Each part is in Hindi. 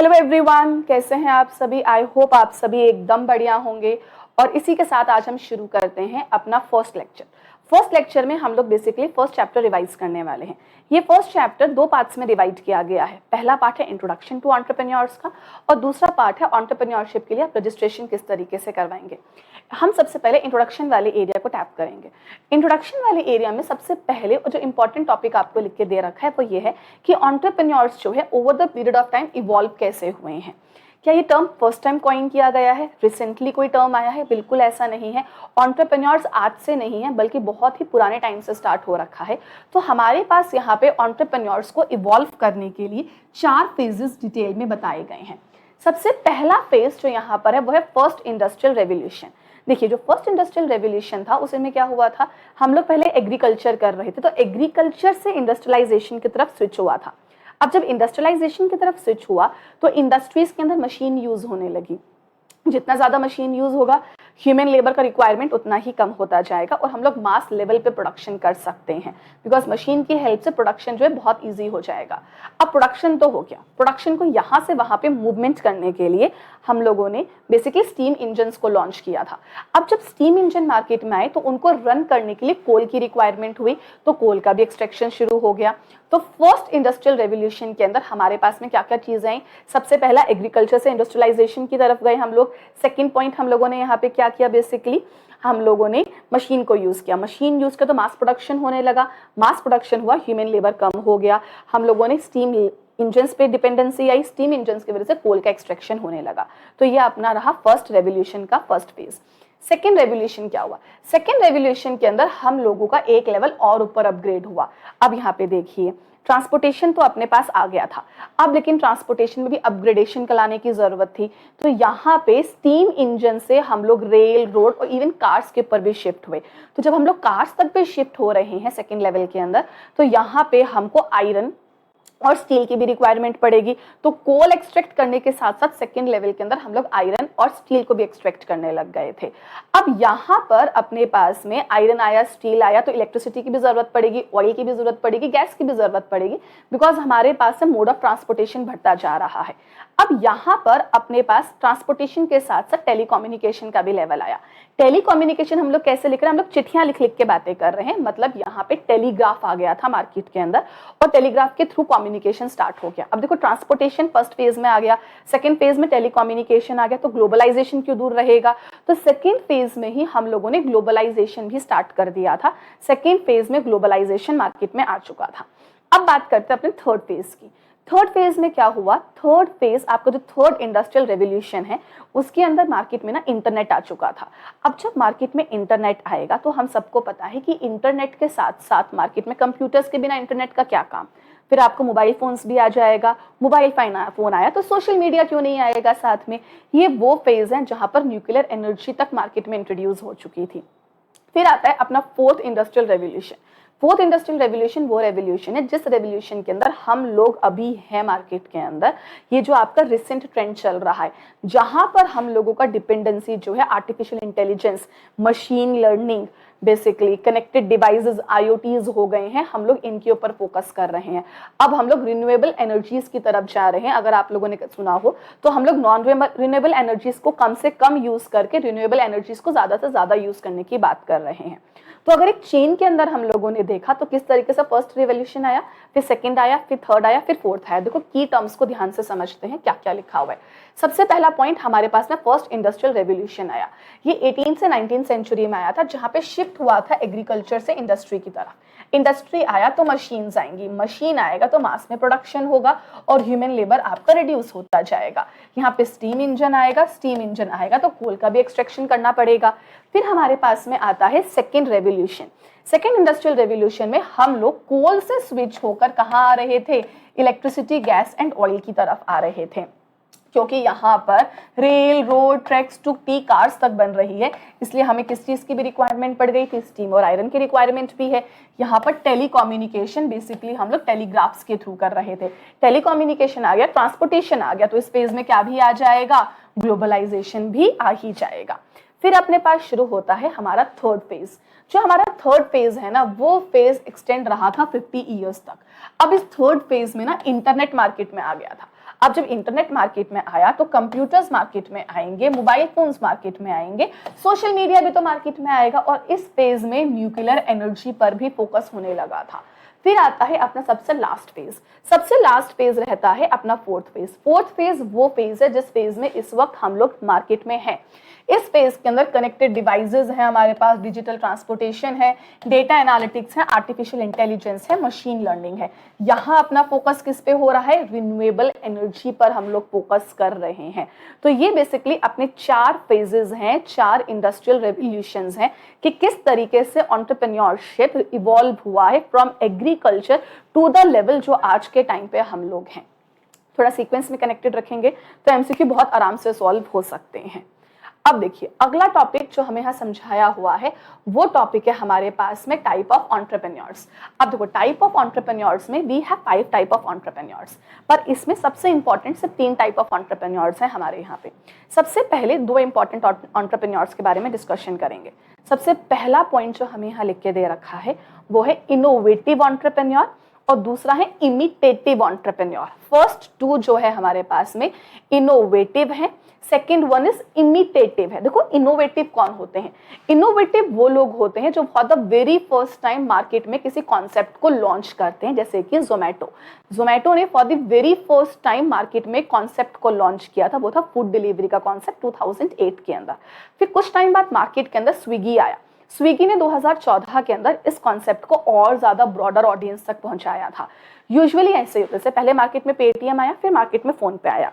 हेलो एवरीवन, कैसे हैं आप सभी। आई होप आप सभी एकदम बढ़िया होंगे। और इसी के साथ आज हम शुरू करते हैं अपना फर्स्ट लेक्चर। फर्स्ट लेक्चर में हम लोग बेसिकली फर्स्ट चैप्टर रिवाइज करने वाले हैं। ये फर्स्ट चैप्टर दो पार्ट्स में डिवाइड किया गया है। पहला पार्ट है इंट्रोडक्शन टू एंटरप्रेन्योर्स का और दूसरा पार्ट है एंटरप्रेन्योरशिप के लिए आप रजिस्ट्रेशन किस तरीके से करवाएंगे। हम सबसे पहले इंट्रोडक्शन वाले एरिया को टैप करेंगे। इंट्रोडक्शन वाले एरिया में सबसे पहले जो इंपॉर्टेंट टॉपिक आपको लिख के दे रखा है वो ये है कि एंटरप्रेन्योर्स जो है over the period of time evolve कैसे हुए हैं। क्या ये टर्म फर्स्ट टाइम कॉइन किया गया है, रिसेंटली कोई टर्म आया है? बिल्कुल ऐसा नहीं है। एंटरप्रेन्योर्स आज से नहीं है बल्कि बहुत ही पुराने टाइम से स्टार्ट हो रखा है। तो हमारे पास यहाँ पे एंटरप्रेन्योर्स को इवॉल्व करने के लिए 4 फेजेस डिटेल में बताए गए हैं। सबसे पहला फेज जो यहाँ पर है वो है फर्स्ट इंडस्ट्रियल रेवोल्यूशन। देखिए, जो फर्स्ट इंडस्ट्रियल रेवोल्यूशन था उसमें क्या हुआ था, हम लोग पहले एग्रीकल्चर कर रहे थे तो एग्रीकल्चर से इंडस्ट्रियलाइजेशन की तरफ स्विच हुआ था। अब जब इंडस्ट्रियलाइजेशन की तरफ स्विच हुआ तो इंडस्ट्रीज के अंदर मशीन यूज होने लगी। जितना ज्यादा मशीन यूज होगा ह्यूमन लेबर का रिक्वायरमेंट उतना ही कम होता जाएगा और हम लोग मास लेवल पे प्रोडक्शन कर सकते हैं बिकॉज मशीन की हेल्प से प्रोडक्शन जो है बहुत इजी हो जाएगा। अब प्रोडक्शन तो हो गया, प्रोडक्शन को यहाँ से वहां पे मूवमेंट करने के लिए हम लोगों ने बेसिकली स्टीम इंजन को लॉन्च किया था। अब जब स्टीम इंजन मार्केट में आए तो उनको रन करने के लिए कोल की रिक्वायरमेंट हुई तो कोल का भी एक्सट्रैक्शन शुरू हो गया। तो फर्स्ट इंडस्ट्रियल रेवोल्यूशन के अंदर हमारे पास में क्या क्या चीजें आई। सबसे पहला एग्रीकल्चर से इंडस्ट्रियलाइजेशन की तरफ गए हम लोग। सेकंड पॉइंट हम लोगों ने यहाँ पे क्या किया, बेसिकली हम लोगों ने मशीन को यूज किया। मशीन यूज किया तो मास प्रोडक्शन होने लगा। मास प्रोडक्शन हुआ, ह्यूमन लेबर कम हो गया। हम लोगों ने स्टीम इंजन्स पे डिपेंडेंसी आई, स्टीम इंजन्स की वजह से कोल का एक्सट्रैक्शन होने लगा। तो ये अपना रहा फर्स्ट रेवोल्यूशन का फर्स्ट फेज। सेकेंड रेवोल्यूशन क्या हुआ, सेकेंड रेवोल्यूशन के अंदर हम लोगों का एक लेवल और ऊपर अपग्रेड हुआ। अब यहाँ पे देखिए, ट्रांसपोर्टेशन तो अपने पास आ गया था, अब लेकिन ट्रांसपोर्टेशन में भी अपग्रेडेशन लाने की जरूरत थी। तो यहाँ पे स्टीम इंजन से हम लोग रेल, रोड और इवन कार्स के ऊपर भी शिफ्ट हुए। तो जब हम लोग कार्स तक पे शिफ्ट हो रहे हैं सेकेंड लेवल के अंदर, तो यहाँ पे हमको आयरन और स्टील की भी रिक्वायरमेंट पड़ेगी। तो कोल एक्सट्रैक्ट करने के साथ साथ सेकेंड लेवल के अंदर हम लोग आयरन और स्टील को भी एक्सट्रैक्ट करने लग गए थे। अब यहाँ पर अपने पास में आयरन आया, स्टील आया, तो इलेक्ट्रिसिटी की भी जरूरत पड़ेगी, ऑयल की भी जरूरत पड़ेगी, गैस की भी जरूरत पड़ेगी बिकॉज हमारे पास से मोड ऑफ ट्रांसपोर्टेशन बढ़ता जा रहा है। अब यहाँ पर अपने पास ट्रांसपोर्टेशन के साथ साथ टेलीकम्युनिकेशन का भी लेवल आया। टेलीकम्युनिकेशन हम लोग कैसे लिख रहे हैं, हम लोग चिट्ठियां लिख लिख के बातें कर रहे हैं। मतलब यहाँ पे टेलीग्राफ आ गया था मार्केट के अंदर और टेलीग्राफ के थ्रू कम्युनिकेशन स्टार्ट हो गया। अब देखो, ट्रांसपोर्टेशन फर्स्ट फेज में आ गया, सेकंड फेज में टेलीकम्युनिकेशन आ गया, तो ग्लोबलाइजेशन क्यों दूर रहेगा। तो सेकंड फेज में ही हम लोगों ने ग्लोबलाइजेशन भी स्टार्ट कर दिया था। सेकंड फेज में ग्लोबलाइजेशन मार्केट में आ चुका था। अब बात करते हैं अपने थर्ड फेज की। थर्ड फेज में क्या हुआ, थर्ड फेज आपका जो थर्ड इंडस्ट्रियल रेवोल्यूशन है उसके अंदर मार्केट में ना इंटरनेट आ चुका था। अब जब मार्केट में इंटरनेट आएगा तो हम सबको पता है कि इंटरनेट के साथ साथ मार्केट में कंप्यूटर्स के बिना इंटरनेट का क्या काम। फिर आपको मोबाइल फोन्स भी आ जाएगा, मोबाइल फोन आया तो सोशल मीडिया क्यों नहीं आएगा साथ में। ये वो फेज है जहां पर न्यूक्लियर एनर्जी तक मार्केट में इंट्रोड्यूस हो चुकी थी। फिर आता है अपना fourth industrial revolution. Fourth industrial revolution वो रेवोल्यूशन है जिस रेवोल्यूशन के अंदर हम लोग अभी है मार्केट के अंदर। ये जो आपका रिसेंट ट्रेंड चल रहा है जहां पर हम लोगों का डिपेंडेंसी जो है artificial intelligence, machine learning, basically connected devices, IoTs हो गए हैं, हम लोग इनके ऊपर फोकस कर रहे हैं। अब हम लोग रिन्यूएबल एनर्जीज की तरफ जा रहे हैं। अगर आप लोगों ने सुना हो तो हम लोग नॉन रिन्यूएबल एनर्जीज को कम से कम यूज करके रिन्यूएबल एनर्जीज को ज्यादा से ज्यादा यूज करने की बात कर रहे हैं। तो अगर एक चेन के अंदर हम लोगों ने देखा तो किस तरीके से फर्स्ट रिवोल्यूशन आया, फिर सेकंड आया, फिर थर्ड आया, फिर फोर्थ आया। देखो, की टर्म्स को ध्यान से समझते हैं क्या क्या लिखा हुआ है। सबसे पहला पॉइंट हमारे पास में फर्स्ट इंडस्ट्रियल रेवोल्यूशन आया। ये 18 से 19 सेंचुरी में आया था जहां पे शिफ्ट हुआ था एग्रीकल्चर से इंडस्ट्री की तरफ। इंडस्ट्री आया तो मशीन्स आएंगी, मशीन आएगा तो मास में प्रोडक्शन होगा और ह्यूमन लेबर आपका रिड्यूस होता जाएगा। यहाँ पे स्टीम इंजन आएगा, स्टीम इंजन आएगा तो कोल का भी एक्सट्रैक्शन करना पड़ेगा। फिर हमारे पास में आता है second revolution. Second industrial revolution में हम लोग कोल से स्विच होकर कहाँ आ रहे थे, इलेक्ट्रिसिटी, गैस एंड ऑयल की तरफ आ रहे थे। क्योंकि यहाँ पर rail, road, tracks to T cars तक बन रही है, इसलिए हमें किस चीज की भी रिक्वायरमेंट पड़ गई थी, स्टीम और आयरन की रिक्वायरमेंट भी है। यहाँ पर टेलीकम्युनिकेशन बेसिकली हम लोग टेलीग्राफ्स के थ्रू कर रहे थे। टेलीकम्युनिकेशन आ गया, ट्रांसपोर्टेशन आ गया, तो इस फेज में क्या भी आ जाएगा, ग्लोबलाइजेशन भी आ ही जाएगा। फिर अपने पास शुरू होता है हमारा थर्ड फेज। जो हमारा थर्ड फेज है ना, वो फेज एक्सटेंड रहा था 50 ईयर्स तक। अब इस थर्ड फेज में ना इंटरनेट मार्केट में आ गया था। अब जब इंटरनेट मार्केट में आया तो कंप्यूटर्स मार्केट में आएंगे, मोबाइल फोन्स मार्केट में आएंगे, सोशल मीडिया भी तो मार्केट में आएगा, और इस फेज में न्यूक्लियर एनर्जी पर भी फोकस होने लगा था। फिर आता है अपना सबसे लास्ट फेज रहता है अपना फोर्थ फेज वो फेज है जिस फेज में इस वक्त हम लोग मार्केट में हैं। इस फेज के अंदर कनेक्टेड डिवाइसेस हैं हमारे पास, डिजिटल ट्रांसपोर्टेशन है, डेटा एनालिटिक्स है, आर्टिफिशियल इंटेलिजेंस है, मशीन लर्निंग है। यहाँ अपना फोकस किस पे हो रहा है? रिन्यूएबल एनर्जी पर हम लोग फोकस कर रहे हैं। तो ये बेसिकली अपने 4 फेजेस हैं, 4 इंडस्ट्रियल रेवोल्यूशंस हैं कि किस तरीके से एंटरप्रेन्योरशिप इवॉल्व हुआ है from agriculture to the level जो आज के टाइम पे हम लोग हैं। थोड़ा सीक्वेंस में कनेक्टेड रखेंगे तो एमसीक्यू बहुत आराम से सॉल्व हो सकते हैं। अब देखिए अगला टॉपिक जो हमें यहाँ समझाया हुआ है वो टॉपिक है हमारे पास में टाइप ऑफ एंटरप्रेन्योर्स। अब देखो टाइप ऑफ एंटरप्रेन्योर्स में we have 5 type of entrepreneurs, पर इसमें सबसे इंपॉर्टेंट सिर्फ 3 टाइप ऑफ एंटरप्रेन्योर्स हैं हमारे यहाँ पे। सबसे पहले 2 इंपॉर्टेंट एंटरप्रेन्योर्स के बारे में डिस्कशन करेंगे। सबसे पहला पॉइंट जो हमें यहाँ लिख के दे रखा है वो है इनोवेटिव एंटरप्रेन्योर और दूसरा है इमिटेटिव एंटरप्रेन्योर। फर्स्ट 2 जो है हमारे पास में इनोवेटिव है, सेकेंड वन इज इमिटेटिव है। देखो इनोवेटिव कौन होते हैं? इनोवेटिव वो लोग होते हैं जो for the very first time market में किसी कॉन्सेप्ट को लॉन्च करते हैं, जैसे कि जोमैटो ने for the very first time market में कॉन्सेप्ट को लॉन्च किया था, वो था फूड डिलीवरी का कॉन्सेप्ट 2008 के अंदर। फिर कुछ टाइम बाद मार्केट के अंदर स्विगी आया। स्विगी ने 2014 के अंदर इस कॉन्सेप्ट को और ज्यादा ब्रॉडर ऑडियंस तक पहुंचाया था। यूजुअली ऐसे होते हैं, पहले मार्केट में पेटीएम आया, फिर मार्केट में फोन पे आया।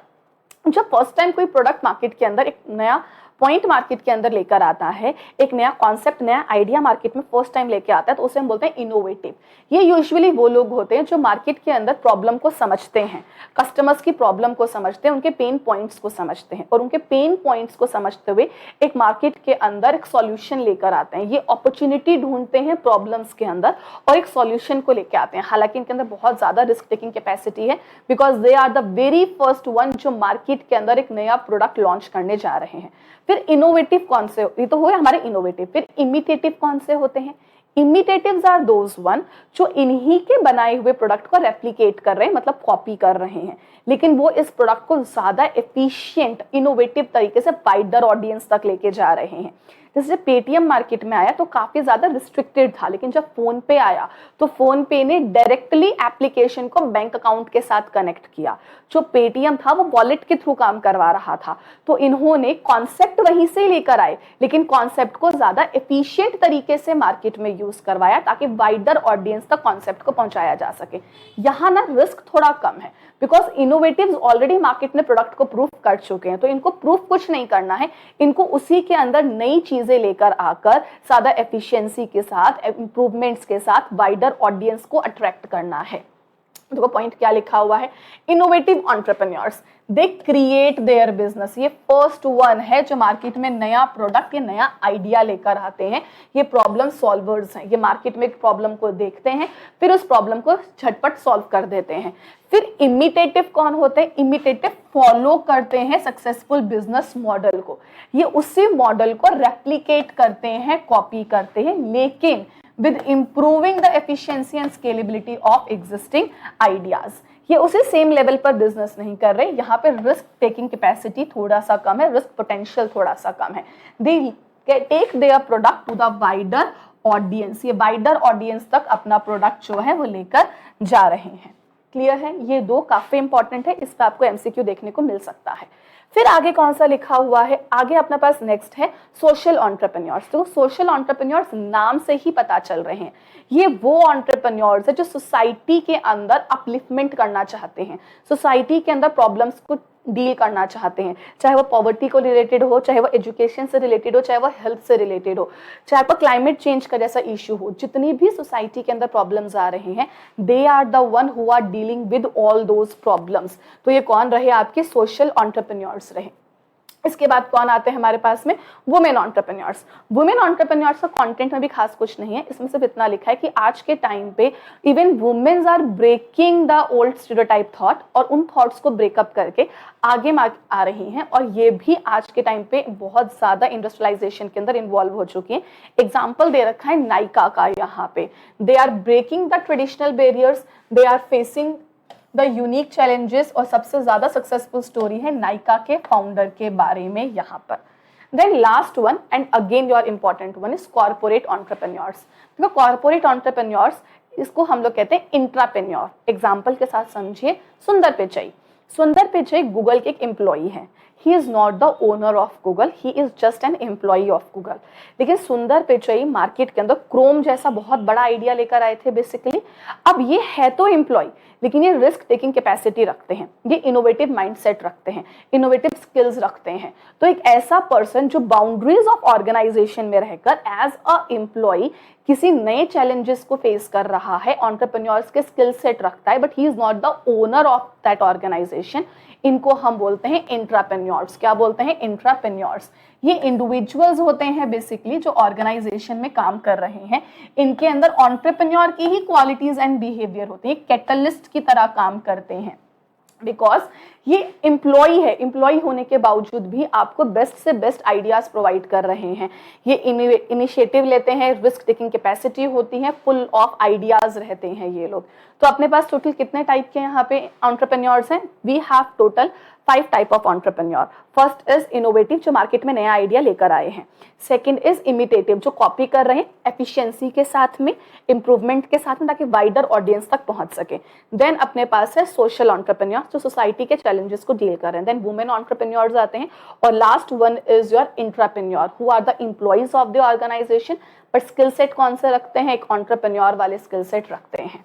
जब फर्स्ट टाइम कोई प्रोडक्ट मार्केट के अंदर, एक नया पॉइंट मार्केट के अंदर लेकर आता है, एक नया कॉन्सेप्ट, नया आइडिया मार्केट में फर्स्ट टाइम लेके आता है, तो उसे हम बोलते हैं इनोवेटिव। ये यूजुअली वो लोग होते हैं जो मार्केट के अंदर प्रॉब्लम को समझते हैं, कस्टमर्स की प्रॉब्लम को समझते हैं, उनके पेन पॉइंट्स को समझते हैं, और उनके पेन पॉइंट्स को समझते हुए एक मार्केट के अंदर एक सॉल्यूशन लेकर आते हैं। ये अपॉर्चुनिटी ढूंढते हैं प्रॉब्लम्स के अंदर और एक सॉल्यूशन को लेकर आते हैं। हालांकि इनके अंदर बहुत ज्यादा रिस्क टेकिंग कैपेसिटी है, because they are the very first one जो मार्केट के अंदर एक नया प्रोडक्ट लॉन्च करने जा रहे हैं। फिर इनोवेटिव कौन से? ये तो हुए हमारे इनोवेटिव। फिर इमिटेटिव कौन से होते हैं? इमिटेटिव्स आर दोज वन जो इन्हीं के बनाए हुए प्रोडक्ट को रेप्लिकेट कर रहे हैं, मतलब कॉपी कर रहे हैं, लेकिन वो इस प्रोडक्ट को ज्यादा एफिशिएंट इनोवेटिव तरीके से वाइडर ऑडियंस तक लेके जा रहे हैं। जैसे पेटीएम मार्केट में आया तो काफी ज्यादा रिस्ट्रिक्टेड था, लेकिन जब फोन पे आया तो फोन पे ने डायरेक्टली एप्लीकेशन को बैंक अकाउंट के साथ कनेक्ट किया। जो पेटीएम था वो वॉलेट के थ्रू काम करवा रहा था, तो इन्होंने कॉन्सेप्ट वहीं से लेकर आए, लेकिन कॉन्सेप्ट को ज्यादा एफिशिएंट तरीके से मार्केट में यूज करवाया ताकि वाइडर ऑडियंस तक कॉन्सेप्ट को पहुंचाया जा सके। यहाँ ना रिस्क थोड़ा कम है, बिकॉज इनोवेटिव्स ऑलरेडी मार्केट में प्रोडक्ट को प्रूफ कर चुके हैं, तो इनको प्रूफ कुछ नहीं करना है, इनको उसी के अंदर नई चीजें लेकर आकर ज्यादा एफिशिएंसी के साथ, इंप्रूवमेंट्स के साथ वाइडर ऑडियंस को अट्रैक्ट करना है। देखो पॉइंट क्या लिखा हुआ है, innovative entrepreneurs they create their business. ये फर्स्ट वन है जो मार्केट में नया प्रोडक्ट या नया आइडिया लेकर आते हैं। ये प्रॉब्लम सॉल्वर्स हैं, ये मार्केट में एक प्रॉब्लम को देखते हैं, फिर उस प्रॉब्लम को झटपट सॉल्व कर देते हैं। फिर इमिटेटिव कौन होते हैं? इमिटेटिव फॉलो करते हैं सक्सेसफुल बिजनेस मॉडल को, ये उसी मॉडल को रेप्लिकेट करते हैं, कॉपी करते हैं, लेकिन with improving the efficiency and scalability of existing ideas। ये उसी सेम लेवल पर बिजनेस नहीं कर रहे, यहाँ पे रिस्क टेकिंग कैपेसिटी थोड़ा सा कम है, रिस्क पोटेंशियल थोड़ा सा कम है। They take their product to the wider audience, ये वाइडर ऑडियंस तक अपना प्रोडक्ट जो है वो लेकर जा रहे हैं। क्लियर है? ये 2 काफी इंपॉर्टेंट है, इस पर आपको एमसीक्यू देखने को मिल सकता है। फिर आगे कौन सा लिखा हुआ है? आगे अपने पास नेक्स्ट है सोशल एंटरप्रेन्योर्स। तो सोशल एंटरप्रेन्योर्स नाम से ही पता चल रहे हैं, ये वो एंटरप्रेन्योर्स है जो सोसाइटी के अंदर अपलिफ्टमेंट करना चाहते हैं, सोसाइटी के अंदर प्रॉब्लम्स को डील करना चाहते हैं, चाहे वो पॉवर्टी को रिलेटेड हो, चाहे वो एजुकेशन से रिलेटेड हो, चाहे वो हेल्थ से रिलेटेड हो, चाहे वो क्लाइमेट चेंज का जैसा इश्यू हो, जितनी भी सोसाइटी के अंदर प्रॉब्लम्स आ रहे हैं, they are the one who are dealing with all those problems. तो ये कौन रहे? आपके सोशल एंटरप्रेन्योर्स रहे। इसके बाद कौन आते हैं हमारे पास में? Women entrepreneurs. वुमेन एंटरप्रेन्योर्स का कंटेंट में भी खास कुछ नहीं है, इसमें सिर्फ इतना लिखा है कि आज के टाइम पे even womens are breaking the old stereotype thought, और उन थॉट्स को ब्रेकअप करके आगे आ रही हैं, और ये भी आज के टाइम पे बहुत ज्यादा इंडस्ट्रियलाइजेशन के अंदर इन्वॉल्व हो चुकी हैं। एग्जाम्पल दे रखा है नायका का यहाँ पे। They are breaking the traditional barriers, they are facing the unique challenges और सबसे ज्यादा सक्सेसफुल स्टोरी है नाइका के फाउंडर के बारे में यहाँ पर। Then last one and again your important one is corporate entrepreneurs. देखो कॉर्पोरेट एंटरप्रेन्योर्स इसको हम लोग कहते हैं इंट्राप्रेन्योर। एग्जाम्पल के साथ समझिए, सुंदर पिचाई। सुंदर पिचाई गूगल के एक एम्प्लॉई हैं। ही is not the owner of Google, he is just an employee of Google. लेकिन सुंदर पिचाई मार्केट के अंदर क्रोम जैसा बहुत बड़ा आइडिया लेकर आए थे बेसिकली। अब ये है तो एम्प्लॉय, लेकिन ये रिस्क टेकिंग कैपेसिटी रखते हैं, ये इनोवेटिव माइंडसेट रखते हैं, इनोवेटिव स्किल्स रखते हैं। तो एक ऐसा पर्सन जो बाउंड्रीज ऑफ ऑर्गेनाइजेशन में रहकर एज अ एम्प्लॉय किसी नए चैलेंजेस को फेस कर रहा है, एंटरप्रेन्योर्स के स्किल सेट रखता है, but he is not the owner of that organisation. इनको हम बोलते हैं इंट्राप्रेन्योर्स। क्या बोलते हैं? इंट्राप्रेन्योर्स। ये इंडिविजुअल्स होते हैं बेसिकली जो ऑर्गेनाइजेशन में काम कर रहे हैं। इनके अंदर एंटरप्रेन्योर की ही क्वालिटीज एंड बिहेवियर होते हैं, कैटलिस्ट की तरह काम करते हैं। बिकॉज ये एम्प्लॉय है, एम्प्लॉय होने के बावजूद भी आपको बेस्ट से बेस्ट आइडियाज प्रोवाइड कर रहे हैं। ये इनिशिएटिव लेते हैं, रिस्क टेकिंग कैपेसिटी होती है, फुल ऑफ आइडियाज रहते हैं ये लोग। तो अपने पास टोटल कितने टाइप के यहाँ पे एंटरप्रेन्योर्स हैं? We have total 5 type of entrepreneur. First is innovative, जो मार्केट में नया आइडिया लेकर आए हैं। सेकंड इज इमिटेटिव, जो कॉपी कर रहे हैं एफिशिएंसी के साथ में, इंप्रूवमेंट के साथ में, ताकि वाइडर ऑडियंस तक पहुंच सके। देन अपने पास है सोशल एंटरप्रेन्योर, जो सोसाइटी के चैलेंजेस को डील कर रहे हैं। देन वुमेन एंटरप्रेन्योर्स आते हैं। और last one is your intrapreneur, who are the employees of the organisation, but skill set कौन से रखते हैं? एक एंटरप्रेन्योर वाले स्किल सेट रखते हैं।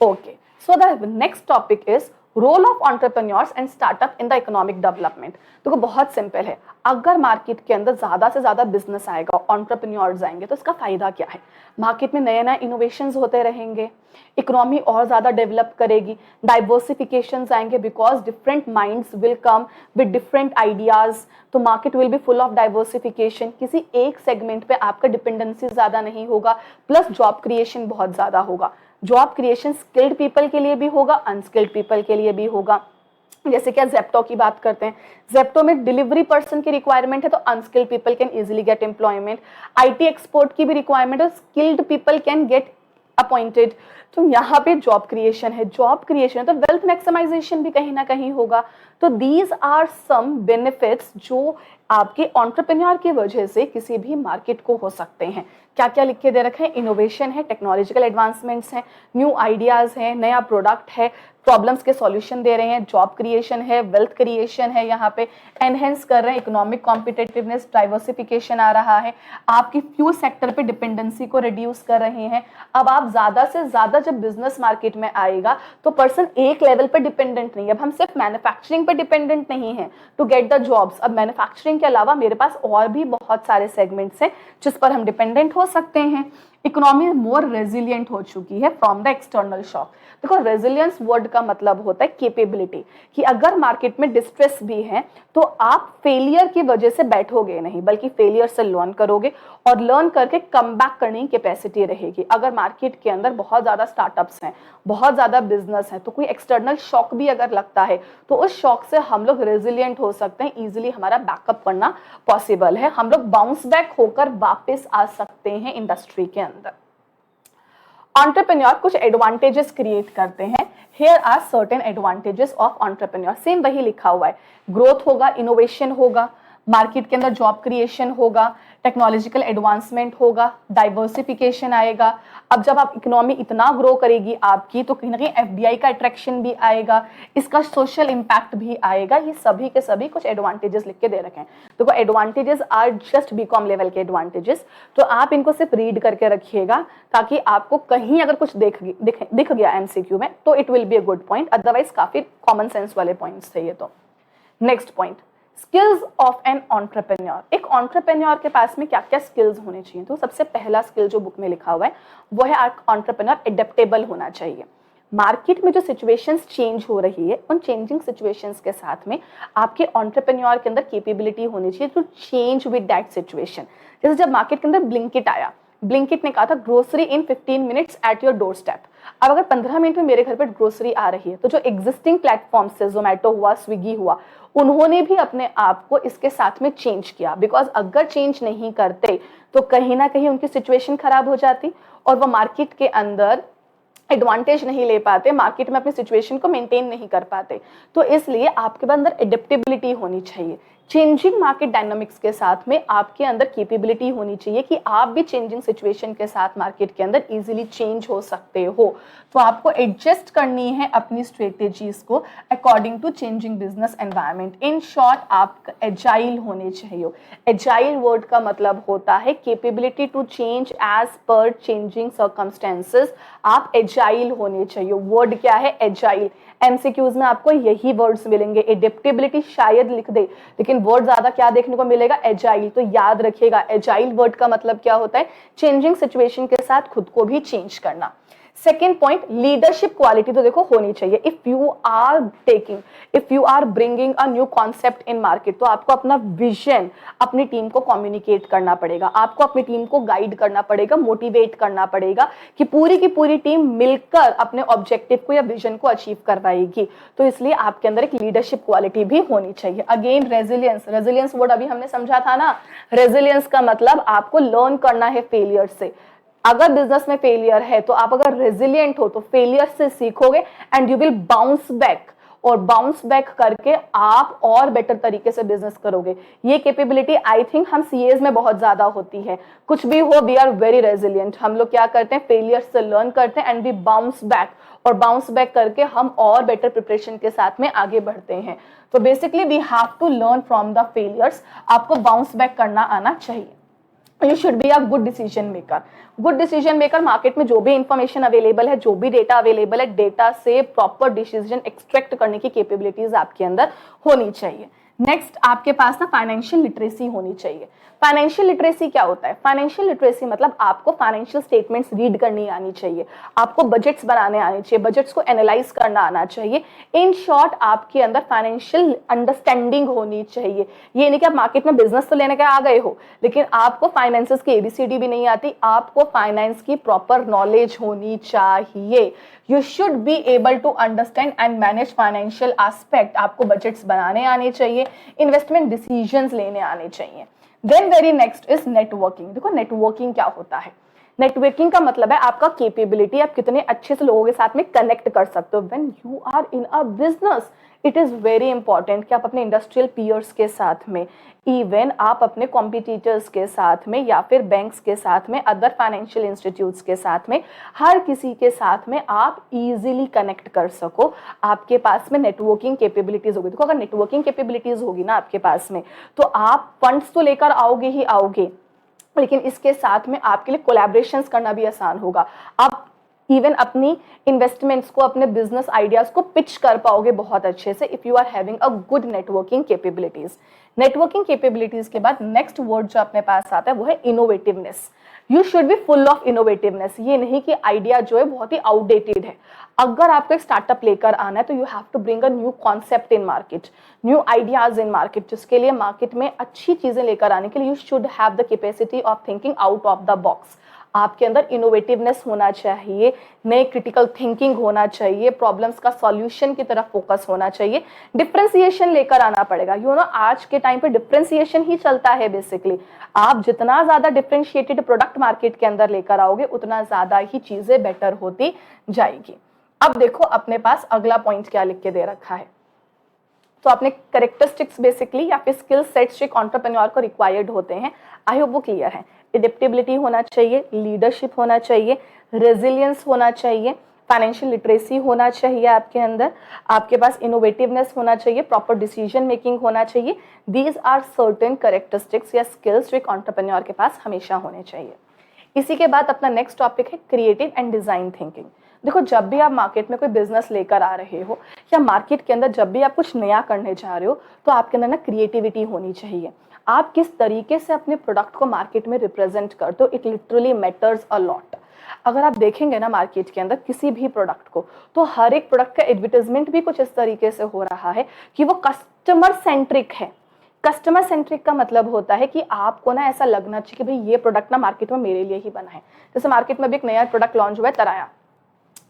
Okay, so the next topic is role of entrepreneurs and startup in the economic development. देखो बहुत सिंपल है, अगर मार्केट के अंदर ज्यादा से ज्यादा बिजनेस आएगा, एंटरप्रेन्योर्स आएंगे, तो इसका फायदा क्या है? मार्केट में नए नए इनोवेशंस होते रहेंगे, इकोनॉमी और ज्यादा डेवलप करेगी, डाइवर्सिफिकेशंस आएंगे, because different minds will come with different ideas. तो market will be full of diversification, किसी एक सेगमेंट पे आपका डिपेंडेंसी ज्यादा नहीं होगा, प्लस जॉब क्रिएशन बहुत ज्यादा होगा। जॉब क्रिएशन स्किल्ड पीपल के लिए भी होगा, अनस्किल्ड पीपल के लिए भी होगा। जैसे क्या जेप्टो की बात करते हैं, जेप्टो में डिलीवरी पर्सन की रिक्वायरमेंट है, तो unskilled people can easily get employment. IT export की भी रिक्वायरमेंट है, skilled people can get appointed. तो यहाँ पे जॉब क्रिएशन है, जॉब क्रिएशन है तो वेल्थ मैक्सिमाइजेशन भी कहीं ना कहीं होगा। तो दीज आर सम बेनिफिट्स जो आपके एंटरप्रेन्योर की वजह से किसी भी मार्केट को हो सकते हैं। क्या क्या लिख के दे रखे हैं? इनोवेशन है, टेक्नोलॉजिकल एडवांसमेंट्स हैं, न्यू आइडियाज हैं, नया प्रोडक्ट है, प्रॉब्लम्स के सॉल्यूशन दे रहे हैं, जॉब क्रिएशन है, वेल्थ क्रिएशन है, यहाँ पे एनहेंस कर रहे हैं इकोनॉमिक कॉम्पिटिटिवनेस, डाइवर्सिफिकेशन आ रहा है, आपकी फ्यू सेक्टर पे डिपेंडेंसी को रिड्यूस कर रहे हैं। अब आप ज्यादा से ज्यादा जब बिजनेस मार्केट में आएगा तो पर्सन एक लेवल पे डिपेंडेंट नहीं है। अब हम सिर्फ मैन्युफैक्चरिंग पे डिपेंडेंट नहीं है टू गेट द जॉब्स। अब मैन्युफैक्चरिंग के अलावा मेरे पास और भी बहुत सारे सेगमेंट्स हैं जिस पर हम डिपेंडेंट हो सकते हैं। इकोनॉमी मोर रेजिलियंट हो चुकी है फ्रॉम द एक्सटर्नल शॉक। देखो रेजिलियंस वर्ड का मतलब होता है केपेबिलिटी, कि अगर मार्केट में डिस्ट्रेस भी है तो आप फेलियर की वजह से बैठोगे नहीं, बल्कि फेलियर से लर्न करोगे और लर्न करके कम बैक करने की कैपेसिटी रहेगी। अगर मार्केट के अंदर बहुत ज्यादा स्टार्टअप्स हैं, बहुत ज्यादा बिजनेस है, तो कोई एक्सटर्नल शॉक भी अगर लगता है तो उस शॉक से हम लोग रेजिलियंट हो सकते हैं, इजिली हमारा बैकअप करना पॉसिबल है, हम लोग बाउंस बैक होकर वापस आ सकते हैं इंडस्ट्री के अंदर। एंटरप्रेन्योर कुछ एडवांटेजेस क्रिएट करते हैं। Here are certain advantages of entrepreneur. Same वही लिखा हुआ है, ग्रोथ होगा, इनोवेशन होगा, मार्केट के अंदर जॉब क्रिएशन होगा, टेक्नोलॉजिकल एडवांसमेंट होगा, डाइवर्सिफिकेशन आएगा। अब जब आप इकोनॉमी इतना ग्रो करेगी आपकी, तो कहीं ना कहीं एफडीआई का अट्रैक्शन भी आएगा, इसका सोशल इंपैक्ट भी आएगा। ये सभी के सभी कुछ एडवांटेजेस लिख के दे रखे हैं। देखो advantages are just BCom level के एडवांटेजेस, तो आप इनको सिर्फ रीड करके रखिएगा ताकि आपको कहीं अगर कुछ दिख गया एमसीक्यू में तो it will be a good point, otherwise काफी कॉमन सेंस वाले पॉइंट्स थे ये। तो next point, skills of an entrepreneur. एक एंटरप्रेन्योर के पास में क्या क्या स्किल्स होने चाहिए? तो सबसे पहला स्किल जो बुक में लिखा हुआ है वो है एंटरप्रेन्योर एडेप्टेबल होना चाहिए। मार्केट में जो सिचुएशंस चेंज हो रही है, उन चेंजिंग सिचुएशंस के साथ में आपके एंटरप्रेन्योर के अंदर कैपेबिलिटी होनी चाहिए to change with that situation. जैसे जब मार्केट के अंदर ब्लिंकिट आया, ब्लिंकिट ने कहा था grocery in 15 minutes at your door step. अब अगर 15 मिनट में मेरे घर पे ग्रोसरी आ रही है, तो जो एग्जिस्टिंग प्लेटफॉर्म से जोमेटो हुआ, स्विगी हुआ, उन्होंने भी अपने आप को इसके साथ में चेंज किया। बिकॉज अगर चेंज नहीं करते तो कहीं ना कहीं उनकी सिचुएशन खराब हो जाती और वो मार्केट के अंदर एडवांटेज नहीं ले पाते, मार्केट में अपनी सिचुएशन को मेंटेन नहीं कर पाते। तो इसलिए आपके अंदर एडेप्टेबिलिटी होनी चाहिए। चेंजिंग मार्केट डायनामिक्स के साथ में आपके अंदर कैपेबिलिटी होनी चाहिए कि आप भी चेंजिंग सिचुएशन के साथ मार्केट के अंदर इजीली चेंज हो सकते हो। तो आपको एडजस्ट करनी है अपनी स्ट्रेटेजीज को according to changing business environment. In short आप एजाइल होने चाहिए। एजाइल वर्ड का मतलब होता है capability to change as per changing circumstances. आप एजाइल होने चाहिए। वर्ड क्या है? एजाइल। एमसीक्यूज में आपको यही वर्ड्स मिलेंगे। एडेप्टेबिलिटी शायद लिख दे, लेकिन वर्ड ज्यादा क्या देखने को मिलेगा? एजाइल। तो याद रखिएगा, एजाइल वर्ड का मतलब क्या होता है? चेंजिंग सिचुएशन के साथ खुद को भी चेंज करना। सेकेंड पॉइंट, लीडरशिप क्वालिटी तो देखो होनी चाहिए। If you are bringing a new concept in market, तो आपको अपना विजन अपनी टीम को कम्युनिकेट करना पड़ेगा, आपको अपनी टीम को गाइड करना पड़ेगा, मोटिवेट करना पड़ेगा कि पूरी की पूरी टीम मिलकर अपने ऑब्जेक्टिव को या विजन को अचीव करवाएगी। तो इसलिए आपके अंदर एक लीडरशिप क्वालिटी भी होनी चाहिए। अगेन रेजिलियंस वर्ड अभी हमने समझा था ना। रेजिलियंस का मतलब आपको लर्न करना है फेलियर से। अगर बिजनेस में फेलियर है तो आप अगर रेजिलिएंट हो तो फेलियर से सीखोगे and you will bounce back, और बाउंस बैक करके आप और बेटर तरीके से बिजनेस करोगे। ये कैपेबिलिटी आई थिंक हम सीएज में बहुत ज्यादा होती है। कुछ भी हो, वी आर वेरी रेजिलिएंट। हम लोग क्या करते हैं? फेलियर से लर्न करते हैं एंड वी बाउंस बैक, और बाउंस बैक करके हम और बेटर प्रिपरेशन के साथ में आगे बढ़ते हैं। तो basically we have to learn from the failures. आपको बाउंस बैक करना आना चाहिए। You should be a good decision maker. Good decision maker, market में जो भी इंफॉर्मेशन अवेलेबल है, जो भी डेटा अवेलेबल है, डेटा से प्रॉपर डिसीजन एक्सट्रैक्ट करने की कैपेबिलिटीज आपके अंदर होनी चाहिए। नेक्स्ट आपके पास ना फाइनेंशियल लिटरेसी होनी चाहिए। फाइनेंशियल लिटरेसी क्या होता है? फाइनेंशियल लिटरेसी मतलब आपको फाइनेंशियल स्टेटमेंट्स रीड करनी आनी चाहिए, आपको बजट्स बनाने आने चाहिए, बजट्स को एनालाइज करना आना चाहिए। इन शॉर्ट आपके अंदर फाइनेंशियल अंडरस्टैंडिंग होनी चाहिए। ये नहीं कि आप मार्केट में बिजनेस तो लेने के आ गए हो, लेकिन आपको फाइनेंसेस की एबीसीडी भी नहीं आती। आपको फाइनेंस की प्रॉपर नॉलेज होनी चाहिए। You should be able to understand and manage financial aspect. आपको बजट्स बनाने आने चाहिए, इन्वेस्टमेंट डिसीजंस लेने आने चाहिए। Then very next is networking. देखो नेटवर्किंग क्या होता है? नेटवर्किंग का मतलब है आपका कैपेबिलिटी, आप कितने अच्छे से लोगों के साथ में कनेक्ट कर सकते हो। When you are in a business, it is very important कि आप अपने इंडस्ट्रियल पीयर्स के साथ में, इवन आप अपने कॉम्पिटिटर्स के साथ में, या फिर बैंक्स के साथ में, अदर फाइनेंशियल इंस्टीट्यूट्स के साथ में, हर किसी के साथ में आप इजीली कनेक्ट कर सको। आपके पास में नेटवर्किंग कैपेबिलिटीज होगी। देखो अगर नेटवर्किंग कैपेबिलिटीज होगी ना आपके पास में, तो आप फंड्स तो लेकर आओगे ही आओगे, लेकिन इसके साथ में आपके लिए कोलैबोरेशंस करना भी आसान होगा। आप इवन अपनी इन्वेस्टमेंट्स को, अपने बिजनेस आइडियाज को पिच कर पाओगे बहुत अच्छे से if you are having a good networking capabilities. Networking capabilities के बाद नेक्स्ट वर्ड जो अपने पास आता है वो है innovativeness. You should B full of innovativeness. ये नहीं कि आइडिया जो है बहुत ही आउटडेटेड है। अगर आपको एक स्टार्टअप लेकर आना है तो you have to bring a new concept in market, new ideas in market. जिसके लिए मार्केट में अच्छी चीजें लेकर आने के लिए you should have the capacity of thinking out of the box. आपके अंदर इनोवेटिवनेस होना चाहिए, नए क्रिटिकल थिंकिंग होना चाहिए, प्रॉब्लम्स का सॉल्यूशन की तरफ फोकस होना चाहिए, डिफरेंशिएशन लेकर आना पड़ेगा। यू नो आज के टाइम पे डिफरेंशिएशन ही चलता है बेसिकली। आप जितना ज्यादा डिफरेंशिएटेड प्रोडक्ट मार्केट के अंदर लेकर आओगे उतना ज्यादा ही चीजें बेटर होती जाएगी। अब देखो अपने पास अगला पॉइंट क्या लिख के दे रखा है। तो अपने कैरेक्टरिस्टिक्स बेसिकली या फिर स्किल सेट्स जो एंटरप्रेन्योर को रिक्वायर्ड होते हैं, आई होप वो क्लियर है। एडेप्टेबिलिटी होना चाहिए, लीडरशिप होना चाहिए, रेजिलियंस होना चाहिए, फाइनेंशियल लिटरेसी होना चाहिए आपके अंदर, आपके पास इनोवेटिवनेस होना चाहिए, प्रॉपर डिसीजन मेकिंग होना चाहिए। दीज आर सर्टेन कैरेक्टरिस्टिक्स या स्किल्स जो एक एंटरप्रेन्योर के पास हमेशा होने चाहिए। इसी के बाद अपना नेक्स्ट टॉपिक है क्रिएटिव एंड डिजाइन थिंकिंग। देखो जब भी आप मार्केट में कोई बिजनेस लेकर आ रहे हो या मार्केट के अंदर जब भी आप कुछ नया करने जा रहे हो, तो आपके अंदर ना क्रिएटिविटी होनी चाहिए। आप किस तरीके से अपने प्रोडक्ट को मार्केट में रिप्रेजेंट करते हो, it literally matters a lot. अगर आप देखेंगे ना मार्केट के अंदर किसी भी प्रोडक्ट को, तो हर एक प्रोडक्ट का एडवर्टाइजमेंट भी कुछ इस तरीके से हो रहा है कि वो कस्टमर सेंट्रिक है। कस्टमर सेंट्रिक का मतलब होता है कि आपको ना ऐसा लगना चाहिए कि भाई ये प्रोडक्ट ना मार्केट में मेरे लिए ही बना है। जैसे मार्केट में भी एक नया प्रोडक्ट लॉन्च हुआ है तराया,